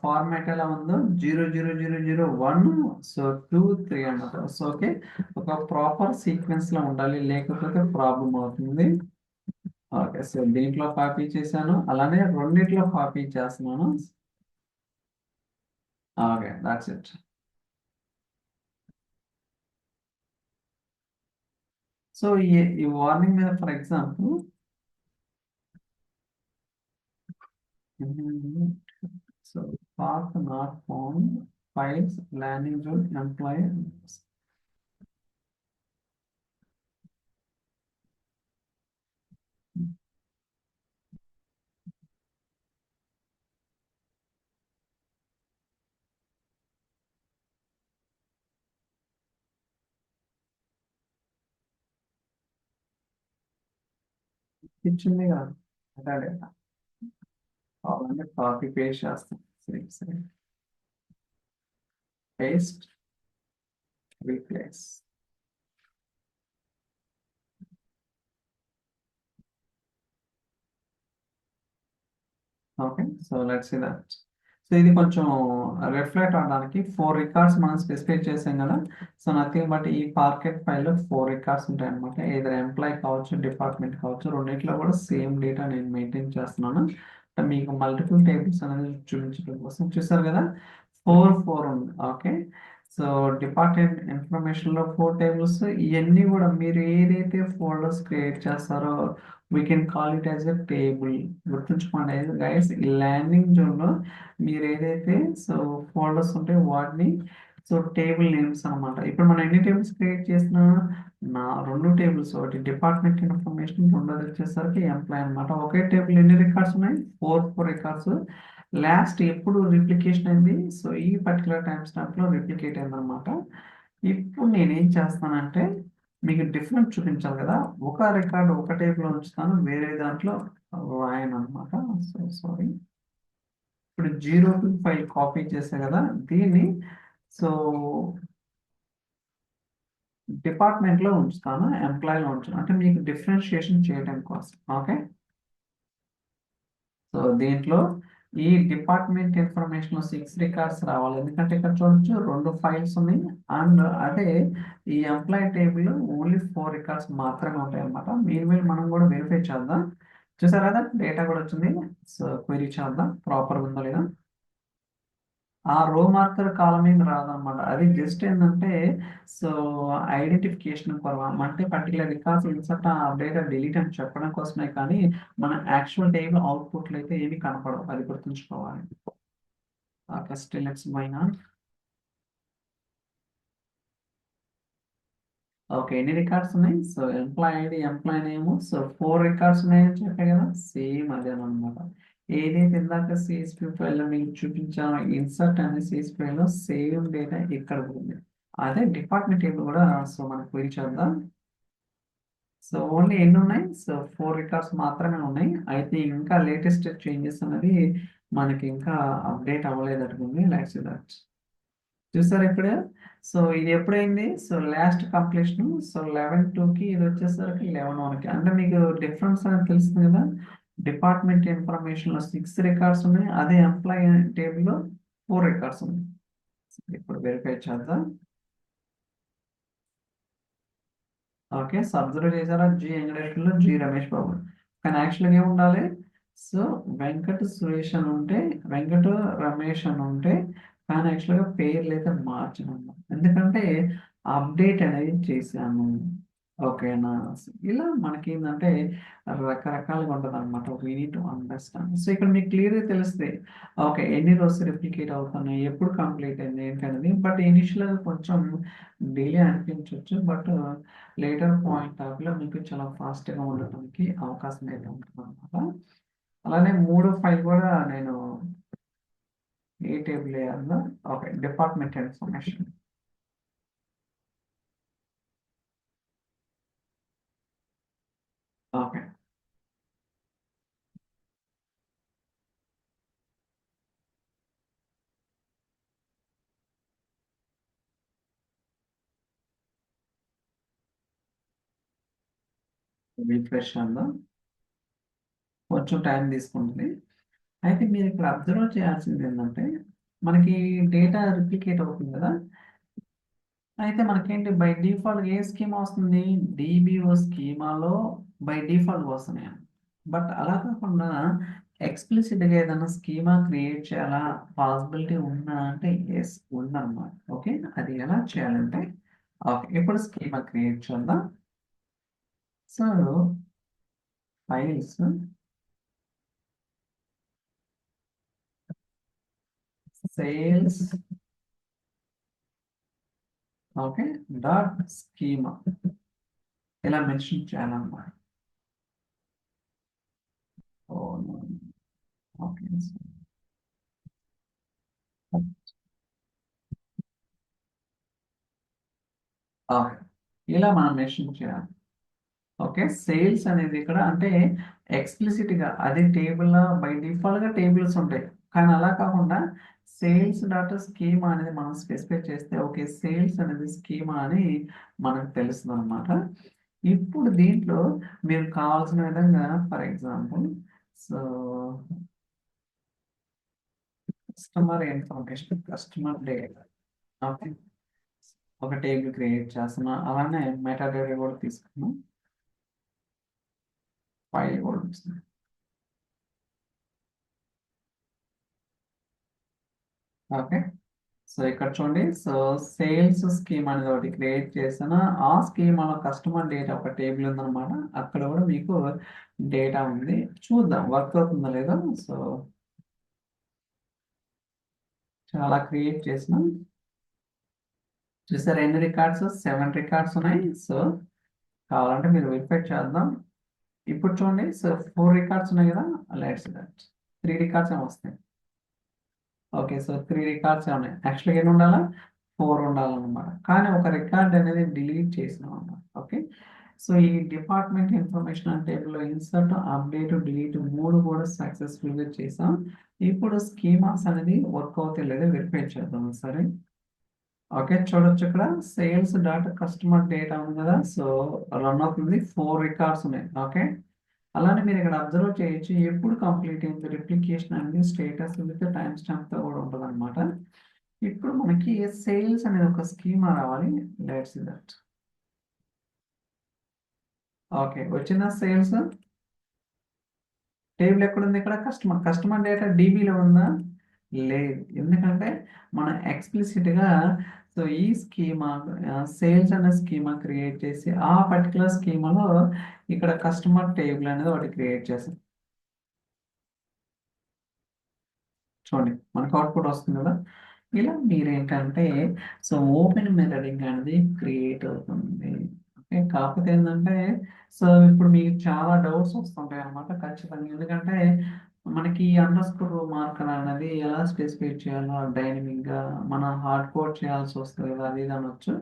ఫార్మాట్ ఎలా ఉందో 00001. సో 2 3 అన్నమాట. సో ఓకే, ఒక ప్రాపర్ సీక్వెన్స్ లో ఉండాలి, లేకపోతే ప్రాబ్లం అవుతుంది. ఓకే, సో దీంట్లో కాపీ చేశాను, అలానే రెండిట్లో కాపీ చేస్తున్నాను. Okay, that's it. సో ఈ వార్నింగ్ మీద for example so path not found, files, landing zone, employee. ఇచ్చింది కదా అదే కావాలంటే కాపీ పేస్ట్ చేస్తాం. సరే సరే, paste, replace. Okay, so let's see that. So ఇది కొంచెం రిఫ్లెక్ట్ అవడానికి 4 రికార్డ్స్ మనం స్పెసిఫై చేసాం కదా. సో నథింగ్ బట్ ఈ పార్కెట్ ఫైల్లో 4 రికార్డ్స్ ఉంటాయి అనమాట. ఏదైనా ఎంప్లాయ్ కావచ్చు, డిపార్ట్మెంట్ కావచ్చు, రెండింటిలో కూడా సేమ్ డేటా నేను మెయింటైన్ చేస్తున్నాను. అంటే మీకు మల్టిపుల్ టేబుల్స్ అనేది చూపించడం కోసం చూసారు కదా, 4 4 ఉంది. ఓకే, సో డిపార్ట్మెంట్ ఇన్ఫర్మేషన్లో 4 టేబుల్స్. ఇవన్నీ కూడా మీరు ఏదైతే ఫోల్డర్స్ క్రియేట్ చేస్తారో we can call it as a table. గుర్తుంచుకోండి గైస్, ఈ ల్యాండింగ్ జోన్లో మీరు ఏదైతే సో ఫోల్డర్స్ ఉంటాయో వాటిని సో టేబుల్ నేమ్స్ అన్నమాట. ఇప్పుడు మనం ఎన్ని టేబుల్స్ క్రియేట్ చేసినా, నా 2 టేబుల్స్, ఒకటి డిపార్ట్మెంట్ ఇన్ఫర్మేషన్, రెండోది వచ్చేసరికి ఎంప్లాయ్ అనమాట. ఒకే టేబుల్ ఎన్ని రికార్డ్స్ ఉన్నాయి? 4 4 రికార్డ్స్. లాస్ట్ ఎప్పుడు రిప్లికేషన్ అయింది? సో ఈ పర్టికులర్ టైం స్టాంప్లో రిప్లికేట్ అయింది అనమాట. ఇప్పుడు నేనేం చేస్తానంటే మీకు డిఫరెన్స్ చూపించాలి కదా, ఒక రికార్డు ఒక టేబుల్ ఉంచుతాను, వేరే దాంట్లో రాయను అనమాట. సో సారీ, ఇప్పుడు 02 ఫైల్ కాపీ చేసా కదా, దీన్ని సో డిపార్ట్మెంట్లో ఉంచుతాను, ఎంప్లాయీలో ఉంచుతాను, అంటే మీకు డిఫరెన్షియేషన్ చేయడం కోసం. ఓకే, సో దీంట్లో ఈ డిపార్ట్మెంట్ ఇన్ఫర్మేషన్ 6 రికార్డ్స్ రావాలి, ఎందుకంటే ఇక్కడ చూడొచ్చు 2 ఫైల్స్ ఉన్నాయి. అండ్ అదే ఈ ఎంప్లాయీ టేబుల్ ఓన్లీ 4 రికార్డ్స్ మాత్రమే ఉంటాయి అన్నమాట. మీరు మనం కూడా వెరిఫై చేద్దాం. చూసారు కదా, డేటా కూడా వచ్చింది. సో క్వెరీ చేద్దాం ప్రాపర్గా ఉందో లేదా. ఆ రో మార్కర్ కాలం ఏమి రాదన్నమాట, అది జస్ట్ ఏంటంటే సో ఐడెంటిఫికేషన్ కొరకు, అంటే particular records insert update delete అని చెప్పడం కోసమే, కానీ మన యాక్చువల్ టేబుల్ అవుట్పుట్లు అయితే ఏమి కనపడవు, అది గుర్తుంచుకోవాలి. ఫస్ట్ లెట్స్ మైనా. ఓకే, ఎన్ని రికార్డ్స్ ఉన్నాయి? So employee ID, employee name, so 4 records ఉన్నాయని చెప్పాయి కదా, సేమ్ అదేనమాట. ఏదైతే ఇందాక సిఎస్పి ఫైల్లో మీకు చూపించామో ఇన్సర్ట్ అనే సిఎస్పి ఫైల్లో సేమ్ డేటా ఇక్కడ ఉంది. అదే డిపార్ట్మెంట్ టేబుల్ కూడా సో మనకు క్వెరీ చేద్దాం. సో ఓన్లీ ఎన్ని ఉన్నాయి? సో 4 రికార్డ్స్ మాత్రమే ఉన్నాయి. అయితే ఇంకా లేటెస్ట్ చేంజెస్ అనేది మనకి ఇంకా అప్డేట్ అవ్వలేదు అటుంది. లైక్స్ దట్ చూసారు ఇప్పుడు. సో ఇది ఎప్పుడైంది? సో లాస్ట్ కంప్లీషన్ సో 11/2కి, ఇది వచ్చేసరికి 11/1కి. అంటే మీకు డిఫరెన్స్ అనేది తెలుస్తుంది కదా. డిపార్ట్మెంట్ ఇన్ఫర్మేషన్లో 6 రికార్డ్స్ ఉన్నాయి, అదే ఎంప్లాయీ టేబుల్లో 4 రికార్డ్స్ ఉన్నాయి. ఇప్పుడు వెరిఫై చేద్దాం. ఓకే, సో అబ్జర్వ్ చేశారా, జి వెంకటేశ్వర్లు, జి రమేష్ బాబు. కానీ యాక్చువల్గా ఏముండాలి? సో వెంకట సురేష్ అని ఉంటే, వెంకట రమేష్ అని ఉంటే, కానీ యాక్చువల్గా పేర్లు అయితే మార్చను, ఎందుకంటే అప్డేట్ అనేది చేశాను. ఓకేనా, ఇలా మనకి ఏంటంటే రకరకాలుగా ఉంటుంది అనమాట. We need to understand. So ఇక్కడ మీకు క్లియర్గా తెలుస్తుంది, ఓకే ఎన్ని రోజు రిప్లికేట్ అవుతున్నాయి, ఎప్పుడు కంప్లీట్ అయింది ఏంటనేది. బట్ ఇనిషియల్గా కొంచెం డిలే అనిపించవచ్చు, బట్ లేటర్ పాయింట్ ఆఫ్ లో మీకు చాలా ఫాస్ట్గా ఉండటానికి అవకాశం అయితే ఉంటుంది అనమాట. అలానే 3 ఫైల్ కూడా నేను ఏ టేబుల్ వేయాలో, okay department information. Okay, refresh చేద్దాం, కొంచెం టైం తీసుకుంటుంది. అయితే మీరు ఇక్కడ అబ్జర్వ్ చేయాల్సింది ఏంటంటే, మనకి డేటా రిప్లికేట్ అవుతుంది కదా. అయితే మనకేంటి బై డిఫాల్ట్ ఏ స్కీమా వస్తుంది? డిబిఓ స్కీమాలో బై డిఫాల్ట్ వస్తున్నాయి. బట్ అలా కాకుండా ఎక్స్ప్లిసిట్గా ఏదైనా స్కీమా క్రియేట్ చేయాలా, పాసిబిలిటీ ఉందా అంటే ఎస్ ఉందన్నమాట. ఓకే, అది ఎలా చేయాలంటే, ఓకే ఇప్పుడు స్కీమా క్రియేట్ చేద్దాం. So files, sales, okay dot schema, ఇలా మెన్షన్ చేయాలన్నమాట. ఓ ఓకే, ఓకే ఇలా మనం మెన్షన్ చేయాలి. ఓకే, సేల్స్ అనేది ఇక్కడ అంటే explicit గా అది టేబుల్ బై డిఫాల్ట్ గా టేబుల్స్ ఉంటాయి. కానీ అలా కాకుండా సేల్స్ డాటా స్కీమా అనేది మనం స్పెసిఫై చేస్తే ఓకే సేల్స్ అనేది స్కీమా అని మనకు తెలుస్తుంది అనమాట. ఇప్పుడు దీంట్లో మీరు కావాల్సిన విధంగా for example so customer information customer data okay ఒక టేబుల్ క్రియేట్ చేస్తున్నా, అలానే మెటా డేటా కూడా తీసుకున్నాం, ఫైల్ కూడా తీసుకున్నాం. ఓకే, సో ఇక్కడ చూడండి, సో సేల్స్ స్కీమ్ అనేది ఒకటి క్రియేట్ చేసిన ఆ స్కీమాలో కస్టమర్ డేటా ఒక టేబుల్ ఉందన్నమాట. అక్కడ కూడా మీకు డేటా ఉంది, చూద్దాం వర్క్ అవుతుందో లేదో. సో చాలా క్రియేట్ చేసిన, చూసారు ఎన్ని రికార్డ్స్, 7 రికార్డ్స్ ఉన్నాయి. సో కావాలంటే మీరు వెరిఫై చేద్దాం. ఇప్పుడు చూడండి, సో 4 రికార్డ్స్ ఉన్నాయి కదా, లెట్స్ దట్ 3 రికార్డ్స్ ఏమి వస్తాయి. ఓకే, సో 3 రికార్డ్స్ ఉన్నాయి, యాక్చువల్గా ఎన్ని ఉండాలా, 4 ఉండాలన్నమాట. కానీ ఒక రికార్డ్ అనేది డిలీట్ చేసినాం అన్నమాట. ఓకే, సో ఈ డిపార్ట్మెంట్ ఇన్ఫర్మేషన్ అనే టేబుల్లో ఇన్సర్ట్ అప్డేట్ డిలీట్ మూడు కూడా సక్సెస్ఫుల్గా చేసాం. ఇప్పుడు స్కీమాస్ అనేది వర్క్ అవుతాయి లేదా వెరిఫై చేద్దాం సరే. ఓకే, చూడొచ్చు ఇక్కడ సేల్స్ డాటా కస్టమర్ డేటా ఉంది కదా, సో రన్ అవుతుంది, 4 రికార్డ్స్ ఉన్నాయి. ఓకే, అలానే మీరు ఇక్కడ అబ్జర్వ్ చేయొచ్చు ఎప్పుడు కంప్లీట్ అయింది రిప్లికేషన్ అనేది స్టేటస్ విత్ టైం స్టాంప్ తో కూడా ఉంటుంది అనమాట. ఇప్పుడు మనకి సేల్స్ అనేది ఒక స్కీమా రావాలి, లెట్స్ దట్. ఓకే, వచ్చిందా సేల్స్ టేబుల్ ఎక్కడుంది, ఇక్కడ కస్టమర్ డేటా డీబీలో ఉందా, లేదు. ఎందుకంటే మనం explicit గా సో ఈ స్కీమా సేల్స్ అనే స్కీమా క్రియేట్ చేసి ఆ పర్టికులర్ స్కీమాలో ఇక్కడ కస్టమర్ టేబుల్ అనేది ఒకటి క్రియేట్ చేసాం. చూడండి మనకు అవుట్పుట్ వస్తుంది కదా. ఇలా మీరేంటంటే సో ఓపెన్ మిర్రరింగ్ అనేది క్రియేట్ అవుతుంది. ఓకే, కాకపోతే ఏంటంటే సో ఇప్పుడు మీకు చాలా డౌట్స్ వస్తుంటాయి అన్నమాట ఖచ్చితంగా. ఎందుకంటే మనకి అండర్ స్కోర్ మార్కర్ అనేది ఎలా స్పెసిఫై చేయాలో డైనమిక్ గా మన హార్డ్ కోడ్ చేయాల్సి వస్తుంది కదా, అది ఇది అనొచ్చు.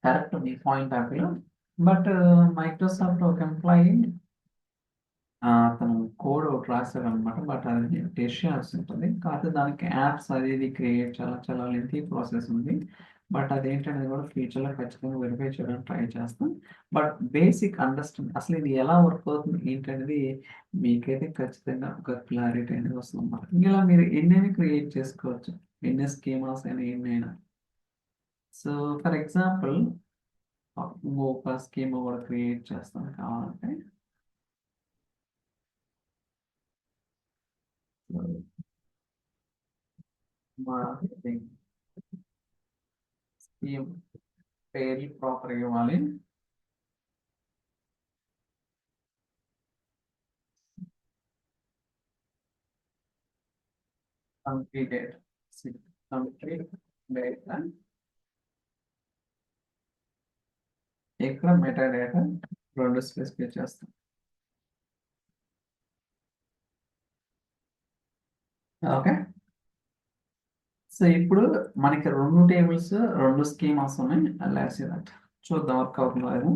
Correct me point of view. But Microsoft ఒక ఎంప్లాయీ అతను కోడ్ ఒకటి రాశారు అనమాట. బట్ అది టెస్ట్ చేయాల్సి ఉంటుంది. కాకపోతే దానికి యాప్స్ అది ఇది క్రియేట్ చాలా చాలా లెంతీ ప్రాసెస్ ఉంది. బట్ అదేంటనేది కూడా ఫ్యూచర్లో ఖచ్చితంగా వెరిఫై చేయడానికి ట్రై చేస్తాం. బట్ బేసిక్ అండర్స్టాండ్ అసలు ఇది ఎలా వర్క్ అవుతుంది ఏంటనేది మీకైతే ఖచ్చితంగా ఒక క్లారిటీ అనేది వస్తుంది అన్నమాట. ఇలా మీరు ఎన్నైనా క్రియేట్ చేసుకోవచ్చు, ఎన్ని స్కీమాస్ అయినా ఎన్నైనా. సో ఫర్ ఎగ్జాంపుల్ ఇంకొక స్కీమా కూడా క్రియేట్ చేస్తాను కావాలంటే. మార్కెటింగ్ స్కీమ్ పేర్లు ప్రాపర్ ఇవ్వాలి. కంప్లీటెడ్ కంప్లీట్ డేటా, ఇక్కడ మెటా డేటా రెండు స్పెసిఫై చేస్తాం. ఓకే, సో ఇప్పుడు మనకి రెండు టేబుల్స్ రెండు స్కీమాస్ ఉన్నాయి. లెట్స్ సీ దట్, చూద్దాం వర్క్ అవుతుందో లేదో.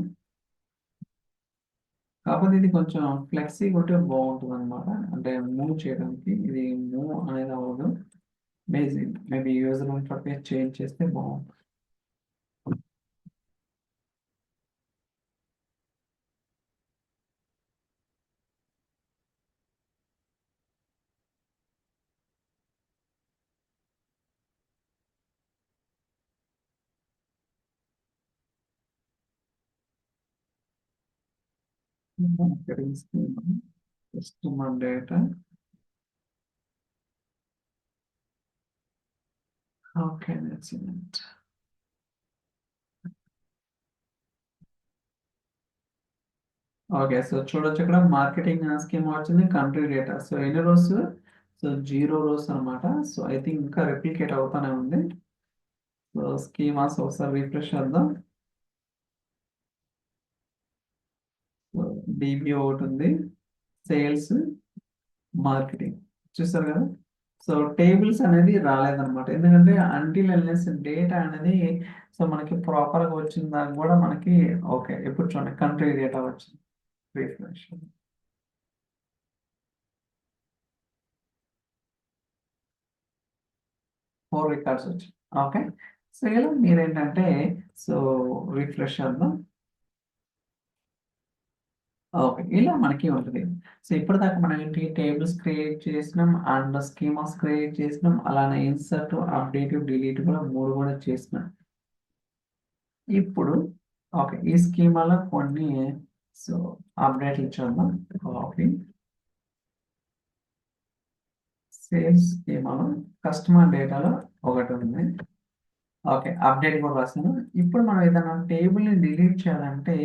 కాకపోతే ఇది కొంచెం ఫ్లెక్సీగా ఉంటే బాగుంటుంది అనమాట, అంటే మూవ్ చేయడానికి. ఇది మూవ్ అనేది అవ్వదు, మేబీ యూజర్ ఇంటర్ఫేస్ చేంజ్ చేస్తే బాగుంటుంది. Customer data, okay that's it. Okay, so చూడొచ్చు ఇక్కడ మార్కెటింగ్ స్కీమ్ వచ్చింది, కంట్రీ డేటా. సో ఎన్ని రోస్, సో 0 రోస్ అన్నమాట. సో ఐ థింక్ ఇంకా రెప్లికేట్ అవుతానే ఉంది. సో స్కీమాస్ ఒకసారి రిఫ్రెష్ చేద్దాం. సో డిబి ఒకటి ఉంది, సేల్స్, మార్కెటింగ్, చూసారు కదా. సో టేబుల్స్ అనేది రాలేదన్నమాట, ఎందుకంటే అంటిల్ అన్లెస్ డేటా అనేది సో మనకి ప్రాపర్గా వచ్చిన దాకా కూడా మనకి ఓకే. ఇప్పుడు చూడండి కంట్రీ డేటా వచ్చింది, రిఫ్రెష్ 4 రికార్డ్స్ వచ్చాయి. ఓకే. సో ఇలా మీరేంటంటే సో రిఫ్రెష్ చేద్దాం. ఓకే. ఇలా మనకి ఉంటుంది. సో ఇప్పటిదాకా మనం ఏంటి టేబుల్స్ క్రియేట్ చేసినాం అండ్ స్కీమాస్ క్రియేట్ చేసినాం, అలానే ఇన్సర్ట్, అప్డేట్, డిలీట్ కూడా 3 కూడా చేసినాం. ఇప్పుడు ఓకే, ఈ స్కీమాలో కొన్ని సో అప్డేట్లు చూద్దాం. కాపీ సేల్స్ స్కీమాలో కస్టమర్ డేటాలో ఒకటి ఉంది. ఓకే, అప్డేట్ కూడా రాశాను. ఇప్పుడు మనం ఏదైనా టేబుల్ని డిలీట్ చేయాలంటే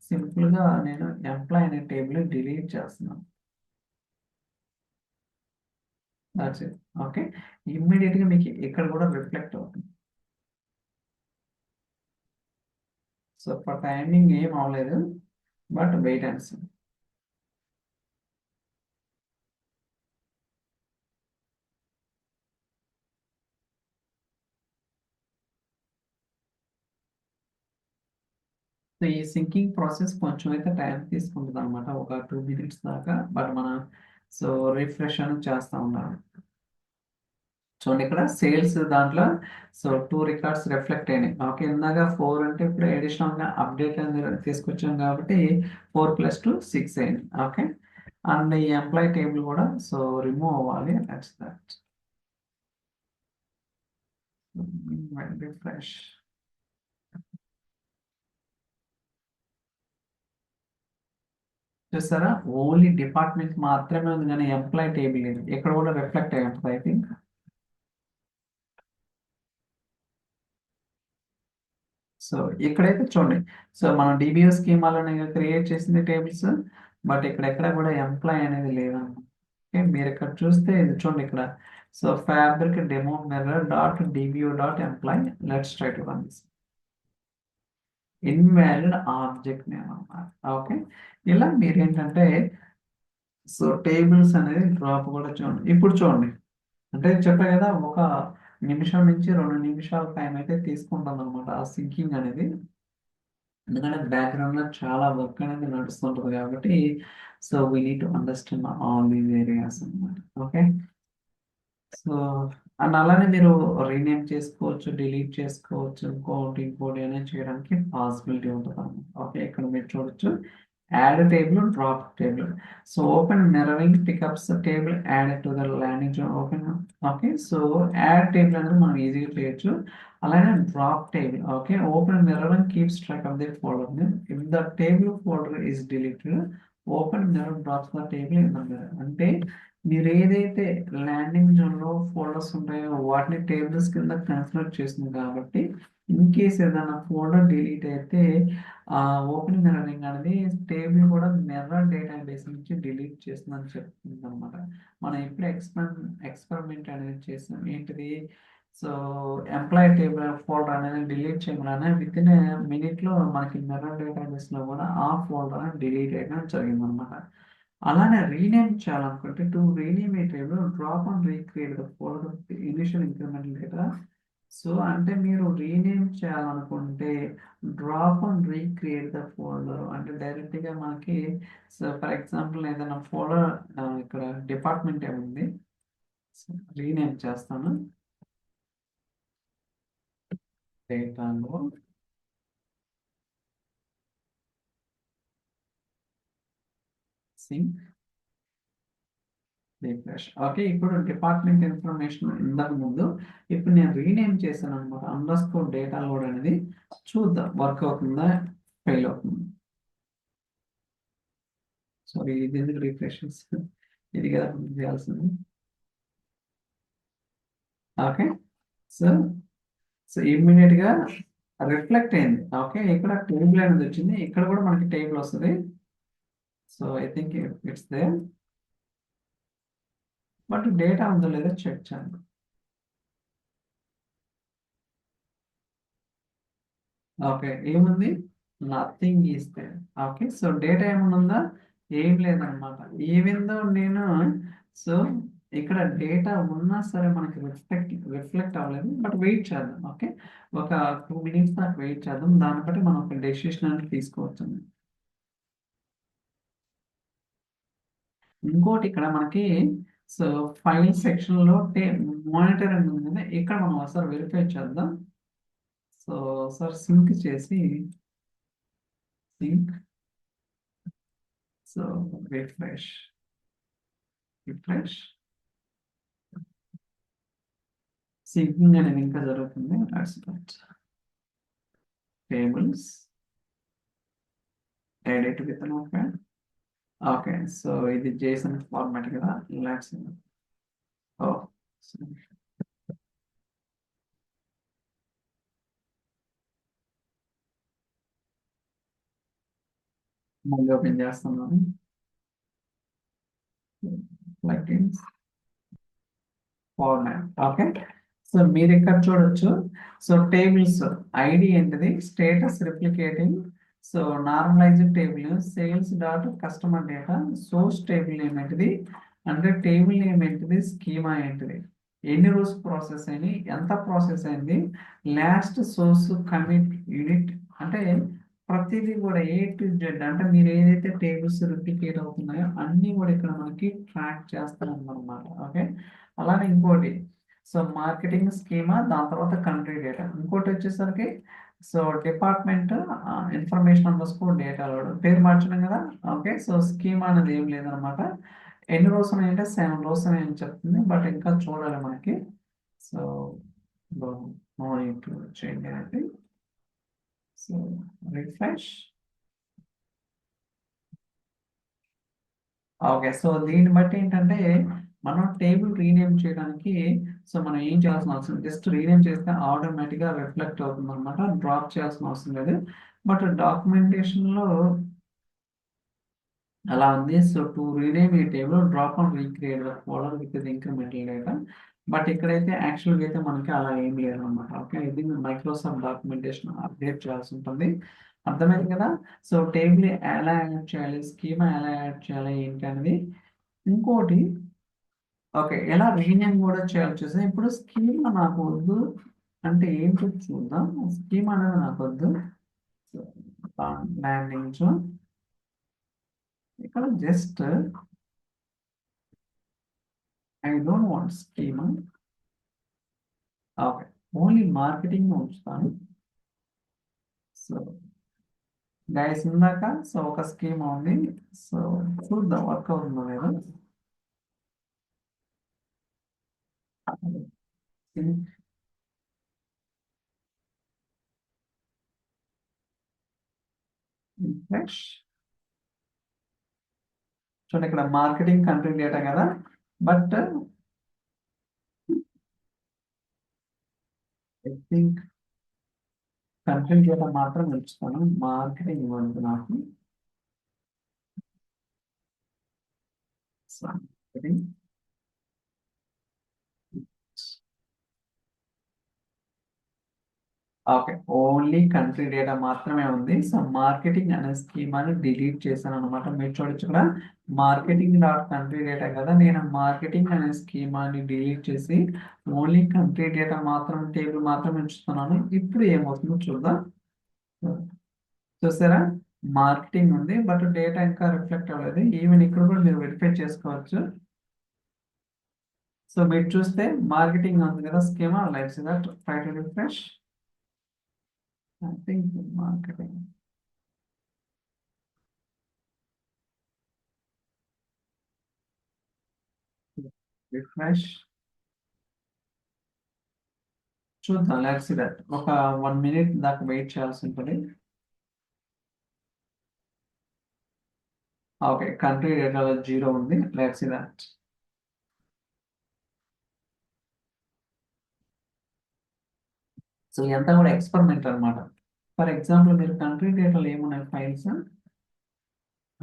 సింపుల్గా నేను ఎంప్లాయ్ అనే టేబుల్ డిలీట్ చేస్తున్నాను. That's it. ఓకే, ఇమ్మీడియట్గా మీకు ఇక్కడ కూడా రిఫ్లెక్ట్ అవుతుంది. సో ఫర్ టైమింగ్ ఏం అవ్వలేదు, but wait and see. So ఈ సింకింగ్ ప్రాసెస్ కొంచెం అయితే టైం తీసుకుంటుంది అనమాట, ఒక 2 minutes దాకా. బట్ మన సో రిఫ్రెష్ అని చేస్తూ ఉన్నాను. చూడండి ఇక్కడ సేల్స్ దాంట్లో సో 2 రికార్డ్స్ రిఫ్లెక్ట్ అయినాయి. ఓకే, ఇందాక 4 అంటే ఇప్పుడు అడిషనల్గా అప్డేట్ అనేది తీసుకొచ్చాం కాబట్టి 4 + 2 6 అయింది. ఓకే, అండ్ ఈ ఎంప్లాయ్ టేబుల్ కూడా సో రిమూవ్ అవ్వాలి. That's that. రిఫ్రెష్. చూస్తారా, ఓన్లీ డిపార్ట్మెంట్ మాత్రమే ఉంది కానీ ఎంప్లాయ్ టేబుల్ లేదు. ఇక్కడ కూడా రిఫ్లెక్ట్ అయ్యి ఉంటుంది ఐ థింక్. సో ఇక్కడైతే చూడండి, సో మనం డిబిఓ స్కీమాలోనే క్రియేట్ చేసింది టేబుల్స్, బట్ ఇక్కడ ఎక్కడ కూడా ఎంప్లాయ్ అనేది లేదన్నమాట. ఓకే, మీరు ఇక్కడ చూస్తే ఇది చూడండి ఇక్కడ. So fabric demo mirror dot DBO dot employee, let's try to run this. Invalid object name అన్నమాట. ఓకే, ఇలా మీరు ఏంటంటే సో టేబుల్స్ అనేది డ్రాప్ కూడా చూడండి. ఇప్పుడు చూడండి, అంటే చెప్పా కదా, ఒక నిమిషం నుంచి 2 నిమిషాల టైం అయితే తీసుకుంటుంది అనమాట ఆ సింకింగ్ అనేది. ఎందుకంటే బ్యాక్గ్రౌండ్ లో చాలా వర్క్ అనేది నడుస్తుంటుంది కాబట్టి. So we need to understand all these areas అన్నమాట. ఓకే, సో అండ్ అలానే మీరు రీనేమ్ చేసుకోవచ్చు, డిలీట్ చేసుకోవచ్చు, ఇంకోటి ఇంకోటి అనేది చేయడానికి పాసిబిలిటీ ఉంటుంది అన్నమాట. ఓకే, ఇక్కడ మీరు చూడొచ్చు add table, drop table. So open mirroring pickups table add to the landing zone open. Okay, so add table అనేది మనం ఈజీగా చేయొచ్చు. అలానే drop table. Okay, open mirroring keeps track of the folder name. If the table folder is deleted, open mirror drops the table in the mirror. అంటే మీరు ఏదైతే landing జోన్లో folders ఉంటాయో వాటిని టేబుల్స్ కింద కన్సిడర్ చేస్తుంది కాబట్టి ఇన్ కేస్ ఏదైనా ఫోల్డర్ డిలీట్ అయితే ఆ ఓపెన్ మిర్రరింగ్ అనేది టేబుల్ కూడా మిర్రర్ డేటాబేస్ నుంచి డిలీట్ చేస్తుందని చెప్తుంది అనమాట. మనం ఎప్పుడు ఎక్స్పెరిమెంట్ అనేది చేసాం ఏంటిది, సో ఎంప్లాయ్ టేబుల్ ఫోల్డర్ అనేది డిలీట్ చేయగానే విత్ ఇన్ మినిట్లో మనకి మిర్రర్ డేటాబేస్లో కూడా ఆ ఫోల్డర్ అనేది డిలీట్ అయ్యడం జరిగింది అనమాట. అలానే రీనేమ్ చేయాలనుకుంటే to rename A table drop and recreate the folder initial incremental data. So అంటే మీరు రీనేమ్ చేయాలనుకుంటే drop and recreate the folder అంటే డైరెక్ట్గా మనకి. సో ఫర్ ఎగ్జాంపుల్ ఏదైనా ఫోల్డర్ ఇక్కడ డిపార్ట్మెంట్ ఏముంది, రీనేమ్ చేస్తాను. డేటాలో సింక్ రిఫ్రెష్. ఓకే, ఇప్పుడు డిపార్ట్మెంట్ ఇన్ఫర్మేషన్ ఇంతకు ముందు, ఇప్పుడు నేను రీనేమ్ చేశాను అనమాట. అండర్ స్కోర్ డేటా లోడ్ అనేది చూద్దాం వర్క్ అవుతుందా ఫెయిల్ అవుతుంది. సారీ, ఇది ఎందుకు రిఫ్రెష్ ఇది కదా చేయాల్సింది. ఓకే, సో సో ఇమ్మీడియట్ గా రిఫ్లెక్ట్ అయింది. ఓకే, ఇక్కడ టేబుల్ అనేది వచ్చింది, ఇక్కడ కూడా మనకి టేబుల్ వస్తుంది. So I think it's there, but data ఉందో లేదో చెక్ చేయండి. ఓకే, ఏముంది, nothing is there. Okay, so data ఏమన్నా ఉందా, ఏం లేదనమాట. ఈవెన్ దో నేను సో ఇక్కడ డేటా ఉన్నా సరే మనకి రిఫ్లెక్ట్ అవ్వలేదు, బట్ వెయిట్ చేద్దాం. ఓకే, ఒక 2 minutes దాకా వెయిట్ చేద్దాం, దాన్ని బట్టి మనం ఒక డెసిషన్ అనేది తీసుకోవచ్చు. ఇంకోటి ఇక్కడ మనకి సో ఫైల్ సెక్షన్ లో మానిటర్ అని ఉంది కదా, ఇక్కడ మనం ఒకసారి వెరిఫై చేద్దాం. సో సార్ సింక్ చేసి sync, so refresh refresh syncing అనేది ఇంకా జరుగుతుంది. Tables edit with notepad. Okay, so ఇది జేసన్ ఫార్మాట్ కదా, లెట్స్ ఓ మళ్ళీ ఓపెన్ చేస్తున్నాను. Plugins format. ఓకే, సో మీరు ఇక్కడ చూడొచ్చు. సో టేబుల్స్ ఐడి ఏంటిది, status replicating, so normalised table, sales dot customer data, source table name ఏంటిది, అంటే టేబుల్ నేమ్ ఏంటిది, స్కీమా ఏంటిది, ఎన్ని రోజు ప్రాసెస్ అయింది, ఎంత ప్రాసెస్ అయింది, లాస్ట్ సోర్స్ కమిట్ యూనిట్, అంటే ప్రతిదీ కూడా A to Z, అంటే మీరు ఏదైతే టేబుల్స్ రిప్లికేట్ అవుతున్నాయో అన్నీ కూడా ఇక్కడ మనకి ట్రాక్ చేస్తాం అన్నమాట. ఓకే, అలానే ఇంకోటి సో మార్కెటింగ్ స్కీమా, దాని తర్వాత కంట్రీ డేటా, ఇంకోటి వచ్చేసరికి so department information underscore data load, పేరు మార్చడం కదా. ఓకే, సో స్కీమా అనేది ఏం లేదనమాట. ఎన్ని రోజులు ఉన్నాయంటే 7 రోజులు అని చెప్తుంది, బట్ ఇంకా చూడాలి మనకి. So no need to change అనేది. So refresh. ఓకే, సో దీన్ని బట్టి ఏంటంటే మనం టేబుల్ రీనేమ్ చేయడానికి సో మనం ఏం చేయాల్సిన అవసరం, జస్ట్ రీనేమ్ చేస్తే ఆటోమేటిక్గా రిఫ్లెక్ట్ అవుతుంది అనమాట, డ్రాప్ చేయాల్సిన అవసరం లేదు. బట్ డాక్యుమెంటేషన్లో అలా ఉంది. సో టు రీనేమ్ ఈ table drop on recreate the folder with incremental data, but ఇక్కడైతే యాక్చువల్గా అయితే మనకి అలా ఏం లేదు అనమాట. ఓకే, ఇది మైక్రోసాఫ్ట్ డాక్యుమెంటేషన్ అప్డేట్ చేయాల్సి ఉంటుంది. అర్థమైంది కదా. సో టేబుల్ ఎలా యాడ్ చేయాలి, స్కీమా ఎలా యాడ్ చేయాలి ఏంటి అనేది. ఇంకోటి ఓకే, ఎలా రీనేమ్ కూడా చేయాలి చూసాం. ఇప్పుడు స్కీమా నాకు వద్దు అంటే ఏంటో చూద్దాం. స్కీమా అనేది నాకు వద్దు. ల్యాండింగ్ ఇక్కడ just I don't want schema. Okay, only marketing ఉంచుతాను. సో గైస్ ఇందాక సో ఒక స్కీమ్ ఉంది, సో చూద్దాం వర్క్ అవుతుందో లేదో. ఫ్రెష్ చూడండి, ఇక్కడ మార్కెటింగ్ కంట్రీ డేటా కదా, but I think country data మాత్రం ఉంచుతాను, మార్కెటింగ్ ఇవ్వండి నాకు. So marketing. Okay, only country data మాత్రమే ఉంది. సో మార్కెటింగ్ అనే స్కీమాని డిలీట్ చేశాను అనమాట. మీరు చూడొచ్చు ఇక్కడ మార్కెటింగ్ డాట్ కంట్రీ డేటా కదా, నేను మార్కెటింగ్ అనే స్కీమాని డిలీట్ చేసి ఓన్లీ కంట్రీ డేటా మాత్రం టేబుల్ మాత్రం ఉంచుతున్నాను. ఇప్పుడు ఏమవుతుందో చూద్దాం. చూసారా, మార్కెటింగ్ ఉంది బట్ డేటా ఇంకా రిఫ్లెక్ట్ అవ్వలేదు. ఈవెన్ ఇక్కడ కూడా మీరు వెరిఫై చేసుకోవచ్చు. సో మీరు చూస్తే మార్కెటింగ్ ఉంది కదా schema, likes that try to refresh. I think marketing. Refresh చూద్దాం. లెట్స్ సీ దట్ ఒక 1 minute దాకా వెయిట్ చేయాల్సి ఉంటుంది. ఓకే, కంట్రీ డేటాలో 0 ఉంది. Let's see that. సో ఇదంతా కూడా ఎక్స్పెరిమెంట్ అన్నమాట. ఫర్ ఎగ్జాంపుల్ మీరు కంట్రీ డేటాలో ఏమున్నాయి, ఫైల్స్.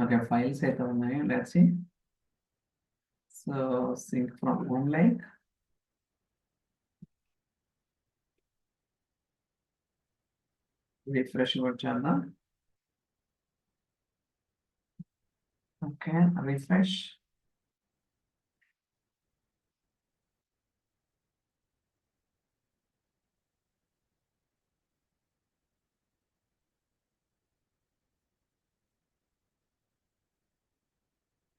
ఓకే, ఫైల్స్ అయితే ఉన్నాయి. Let's see. So sync from online. Refresh కూడా చేద్దాం. Okay, refresh.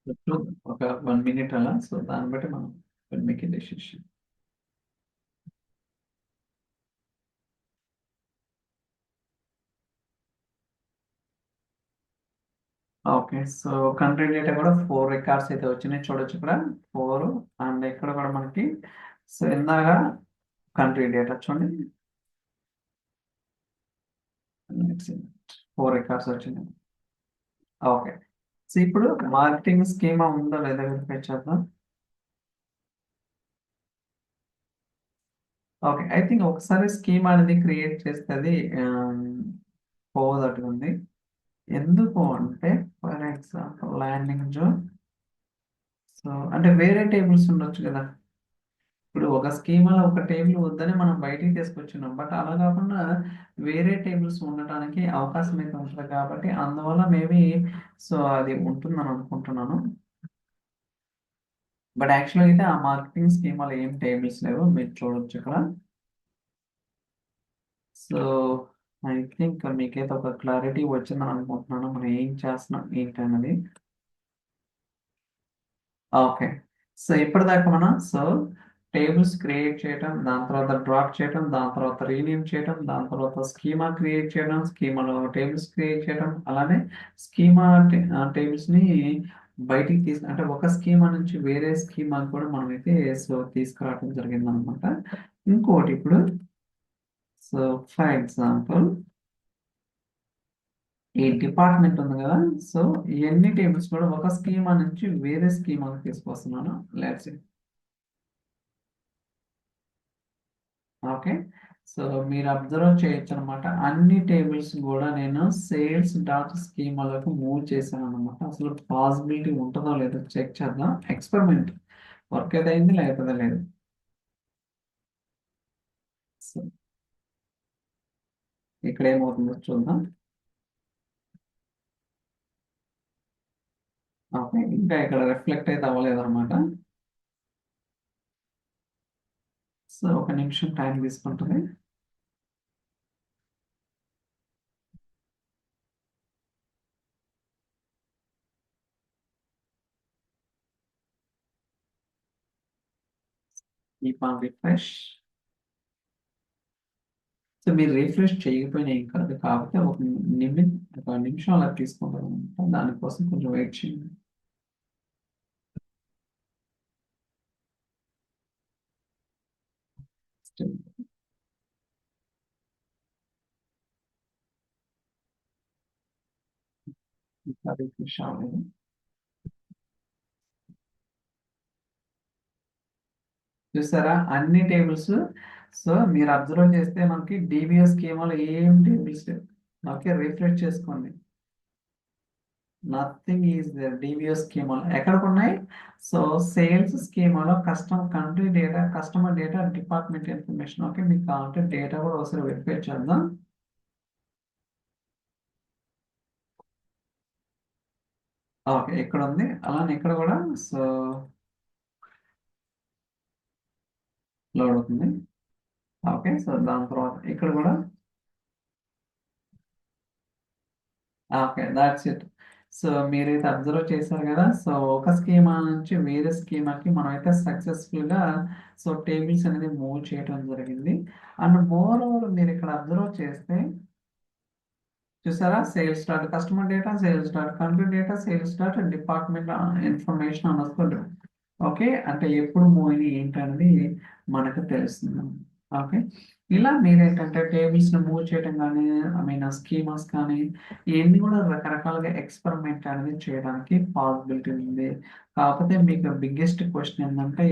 చూద్దాం ఒక 1 minute అలా. సో దాన్ని బట్టి మనం make a decision. Okay. So country data కూడా 4 రికార్డ్స్ అయితే వచ్చినాయి చూడొచ్చు ఇక్కడ. 4 అండ్ ఇక్కడ కూడా మనకి సో ఇందాక కంట్రీ డేటా చూడండి 4 రికార్డ్స్ వచ్చినాయి. ఓకే. సో ఇప్పుడు మార్కెటింగ్ స్కీమా ఉందో లేదో వెరిఫై చేద్దాం. ఓకే. ఐ థింక్ ఒకసారి స్కీమా అనేది క్రియేట్ చేస్తే అది పోదట్టుకుంది. ఎందుకు అంటే for example landing zone. So అంటే వేరే టేబుల్స్ ఉండొచ్చు కదా. ఇప్పుడు ఒక స్కీమాలో ఒక టేబుల్ వద్దని మనం బయటికి తీసుకొచ్చున్నాం. బట్ అలా కాకుండా వేరే టేబుల్స్ ఉండటానికి అవకాశం అయితే ఉంటుంది కాబట్టి అందువల్ల మేబీ సో అది ఉంటుందని అనుకుంటున్నాను. బట్ యాక్చువల్గా అయితే ఆ మార్కెటింగ్ స్కీమాలో ఏం టేబుల్స్ లేవు మీరు చూడొచ్చు ఇక్కడ. సో ఐ థింక్ మీకైతే ఒక క్లారిటీ వచ్చిందని అనుకుంటున్నాను మనం ఏం చేస్తున్నాం ఏంటి అన్నది. ఓకే. సో ఇప్పటిదాకా మనం సో టేబుల్స్ క్రియేట్ చేయడం, దాని తర్వాత డ్రాప్ చేయడం, దాని తర్వాత రీనేమ్ చేయడం, దాని తర్వాత స్కీమా క్రియేట్ చేయడం, స్కీమాలో టేబుల్స్ క్రియేట్ చేయడం, అలానే స్కీమా టేబుల్స్ ని బయటికి అంటే ఒక స్కీమా నుంచి వేరే స్కీమా కూడా మనమైతే సో తీసుకురావడం జరిగింది అనమాట. ఇంకోటి ఇప్పుడు సో ఫర్ ఎగ్జాంపుల్ ఈ డిపార్ట్మెంట్ ఉంది కదా. సో ఇవన్నీ టేబుల్స్ కూడా ఒక స్కీమా నుంచి వేరే స్కీమాకి తీసుకొస్తున్నాను. Let's okay. సో మీరు అబ్జర్వ్ చేయొచ్చు అనమాట. అన్ని టేబుల్స్ కూడా నేను సేల్స్ డాట్ స్కీమాలకు మూవ్ చేశాను అనమాట. అసలు పాసిబిలిటీ ఉంటుందో లేదో చెక్ చేద్దాం. ఎక్స్పెరిమెంట్ వర్క్ అయితే అయింది లేకపోతే లేదు. సో ఇక్కడ ఏమవుతుందో చూద్దాం. ఓకే. ఇంకా ఇక్కడ రిఫ్లెక్ట్ అయితే అవ్వలేదు అనమాట. సో ఒక నిమిషం టైం తీసుకుంటుంది. ఈ పాన్ రిఫ్రెష్. సో మీరు రిఫ్రెష్ చేయకపోయినా ఏం కాదు, కాకపోతే ఒక నిమిషం అలా తీసుకుంటారు అనమాట. దానికోసం కొంచెం వెయిట్ చేయండి. ఇంకా రిఫ్రెష్ అవ్వలేదు. చూసారా అన్ని టేబుల్స్. సో మీరు అబ్జర్వ్ చేస్తే మనకి డిబిఎస్ స్కీమాలో ఏం టేబుల్స్ లేవు. ఓకే. రిఫ్రెష్ చేసుకోండి. నథింగ్ ఈజ్ దేర్ డిబిఎస్ స్కీమాలో ఎక్కడికి ఉన్నాయి. సో సేల్స్ స్కీమాలో country data, customer data, department information. Okay. మీకు కావాలంటే డేటా కూడా ఒకసారి వెరిఫై చేద్దాం. ఓకే. ఇక్కడ ఉంది. అలానే ఇక్కడ కూడా సో లోడ్ అవుతుంది. ఓకే. సో దాని తర్వాత ఇక్కడ కూడా ఓకే. That's it. సో మీరైతే అబ్జర్వ్ చేశారు కదా. సో ఒక స్కీమా నుంచి వేరే స్కీమాకి మనం అయితే సక్సెస్ఫుల్ గా సో టేబుల్స్ అనేది మూవ్ చేయడం జరిగింది. అండ్ మోర్ ఓవర్ మీరు ఇక్కడ అబ్జర్వ్ చేస్తే చూసారా sales dot customer data, sales dot country data, sales dot department information అనుకోండి. ఓకే. అంటే ఎప్పుడు మూవ్ అయినా ఏంటనేది మనకు తెలుస్తుంది. ఓకే. ఇలా మీరేంటంటే టేబుల్స్ ని మూవ్ చేయడం కానీ ఐ మీన్ స్కీమాస్ కానీ ఇవన్నీ కూడా రకరకాలుగా ఎక్స్పెరిమెంట్ అనేది చేయడానికి పాసిబిలిటీ ఉంది. కాకపోతే మీకు బిగ్గెస్ట్ క్వశ్చన్ ఏంటంటే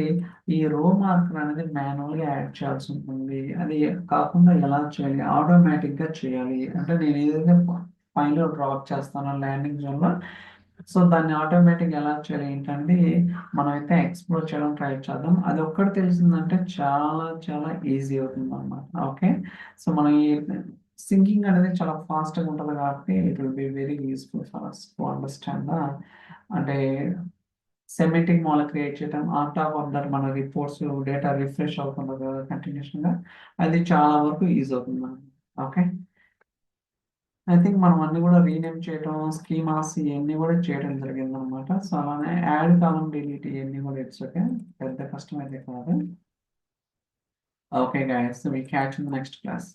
ఈ రో మార్కర్ అనేది మాన్యువల్ గా యాడ్ చేయాల్సి ఉంటుంది. అది కాకుండా ఎలా చేయాలి, ఆటోమేటిక్ గా చేయాలి అంటే నేను ఏదైతే పైన డ్రాప్ చేస్తానో ల్యాండింగ్ జోన్ లో సో దాన్ని ఆటోమేటిక్ ఎలా చేయాలి ఏంటంటే మనం అయితే ఎక్స్ప్లోర్ చేయడం ట్రై చేద్దాం. అది ఒక్కటి తెలిసిందంటే చాలా చాలా ఈజీ అవుతుంది అన్నమాట. ఓకే. సో మనం ఈ సింకింగ్ అనేది చాలా ఫాస్ట్గా ఉంటుంది కాబట్టి it will be very useful for us to understand అంటే సెమెటిక్ మోడల్ క్రియేట్ చేయడం ఆన్ టాప్ ఆఫ్ దట్ మన రిపోర్ట్స్ డేటా రిఫ్రెష్ అవుతుంది కదా కంటిన్యూషన్ గా. అది చాలా వరకు ఈజీ అవుతుంది. ఓకే. ఐ థింక్ మనం అన్ని కూడా రీనేమ్ చేయడం స్కీమాస్ ఇవన్నీ కూడా చేయడం జరిగింది అనమాట. సో అలానే యాడ్ కాలం డిలీట్ ఇవన్నీ కూడా ఇట్స్ ఓకే, పెద్ద కష్టం అయితే కాదు. Okay guys, so we catch in the next class.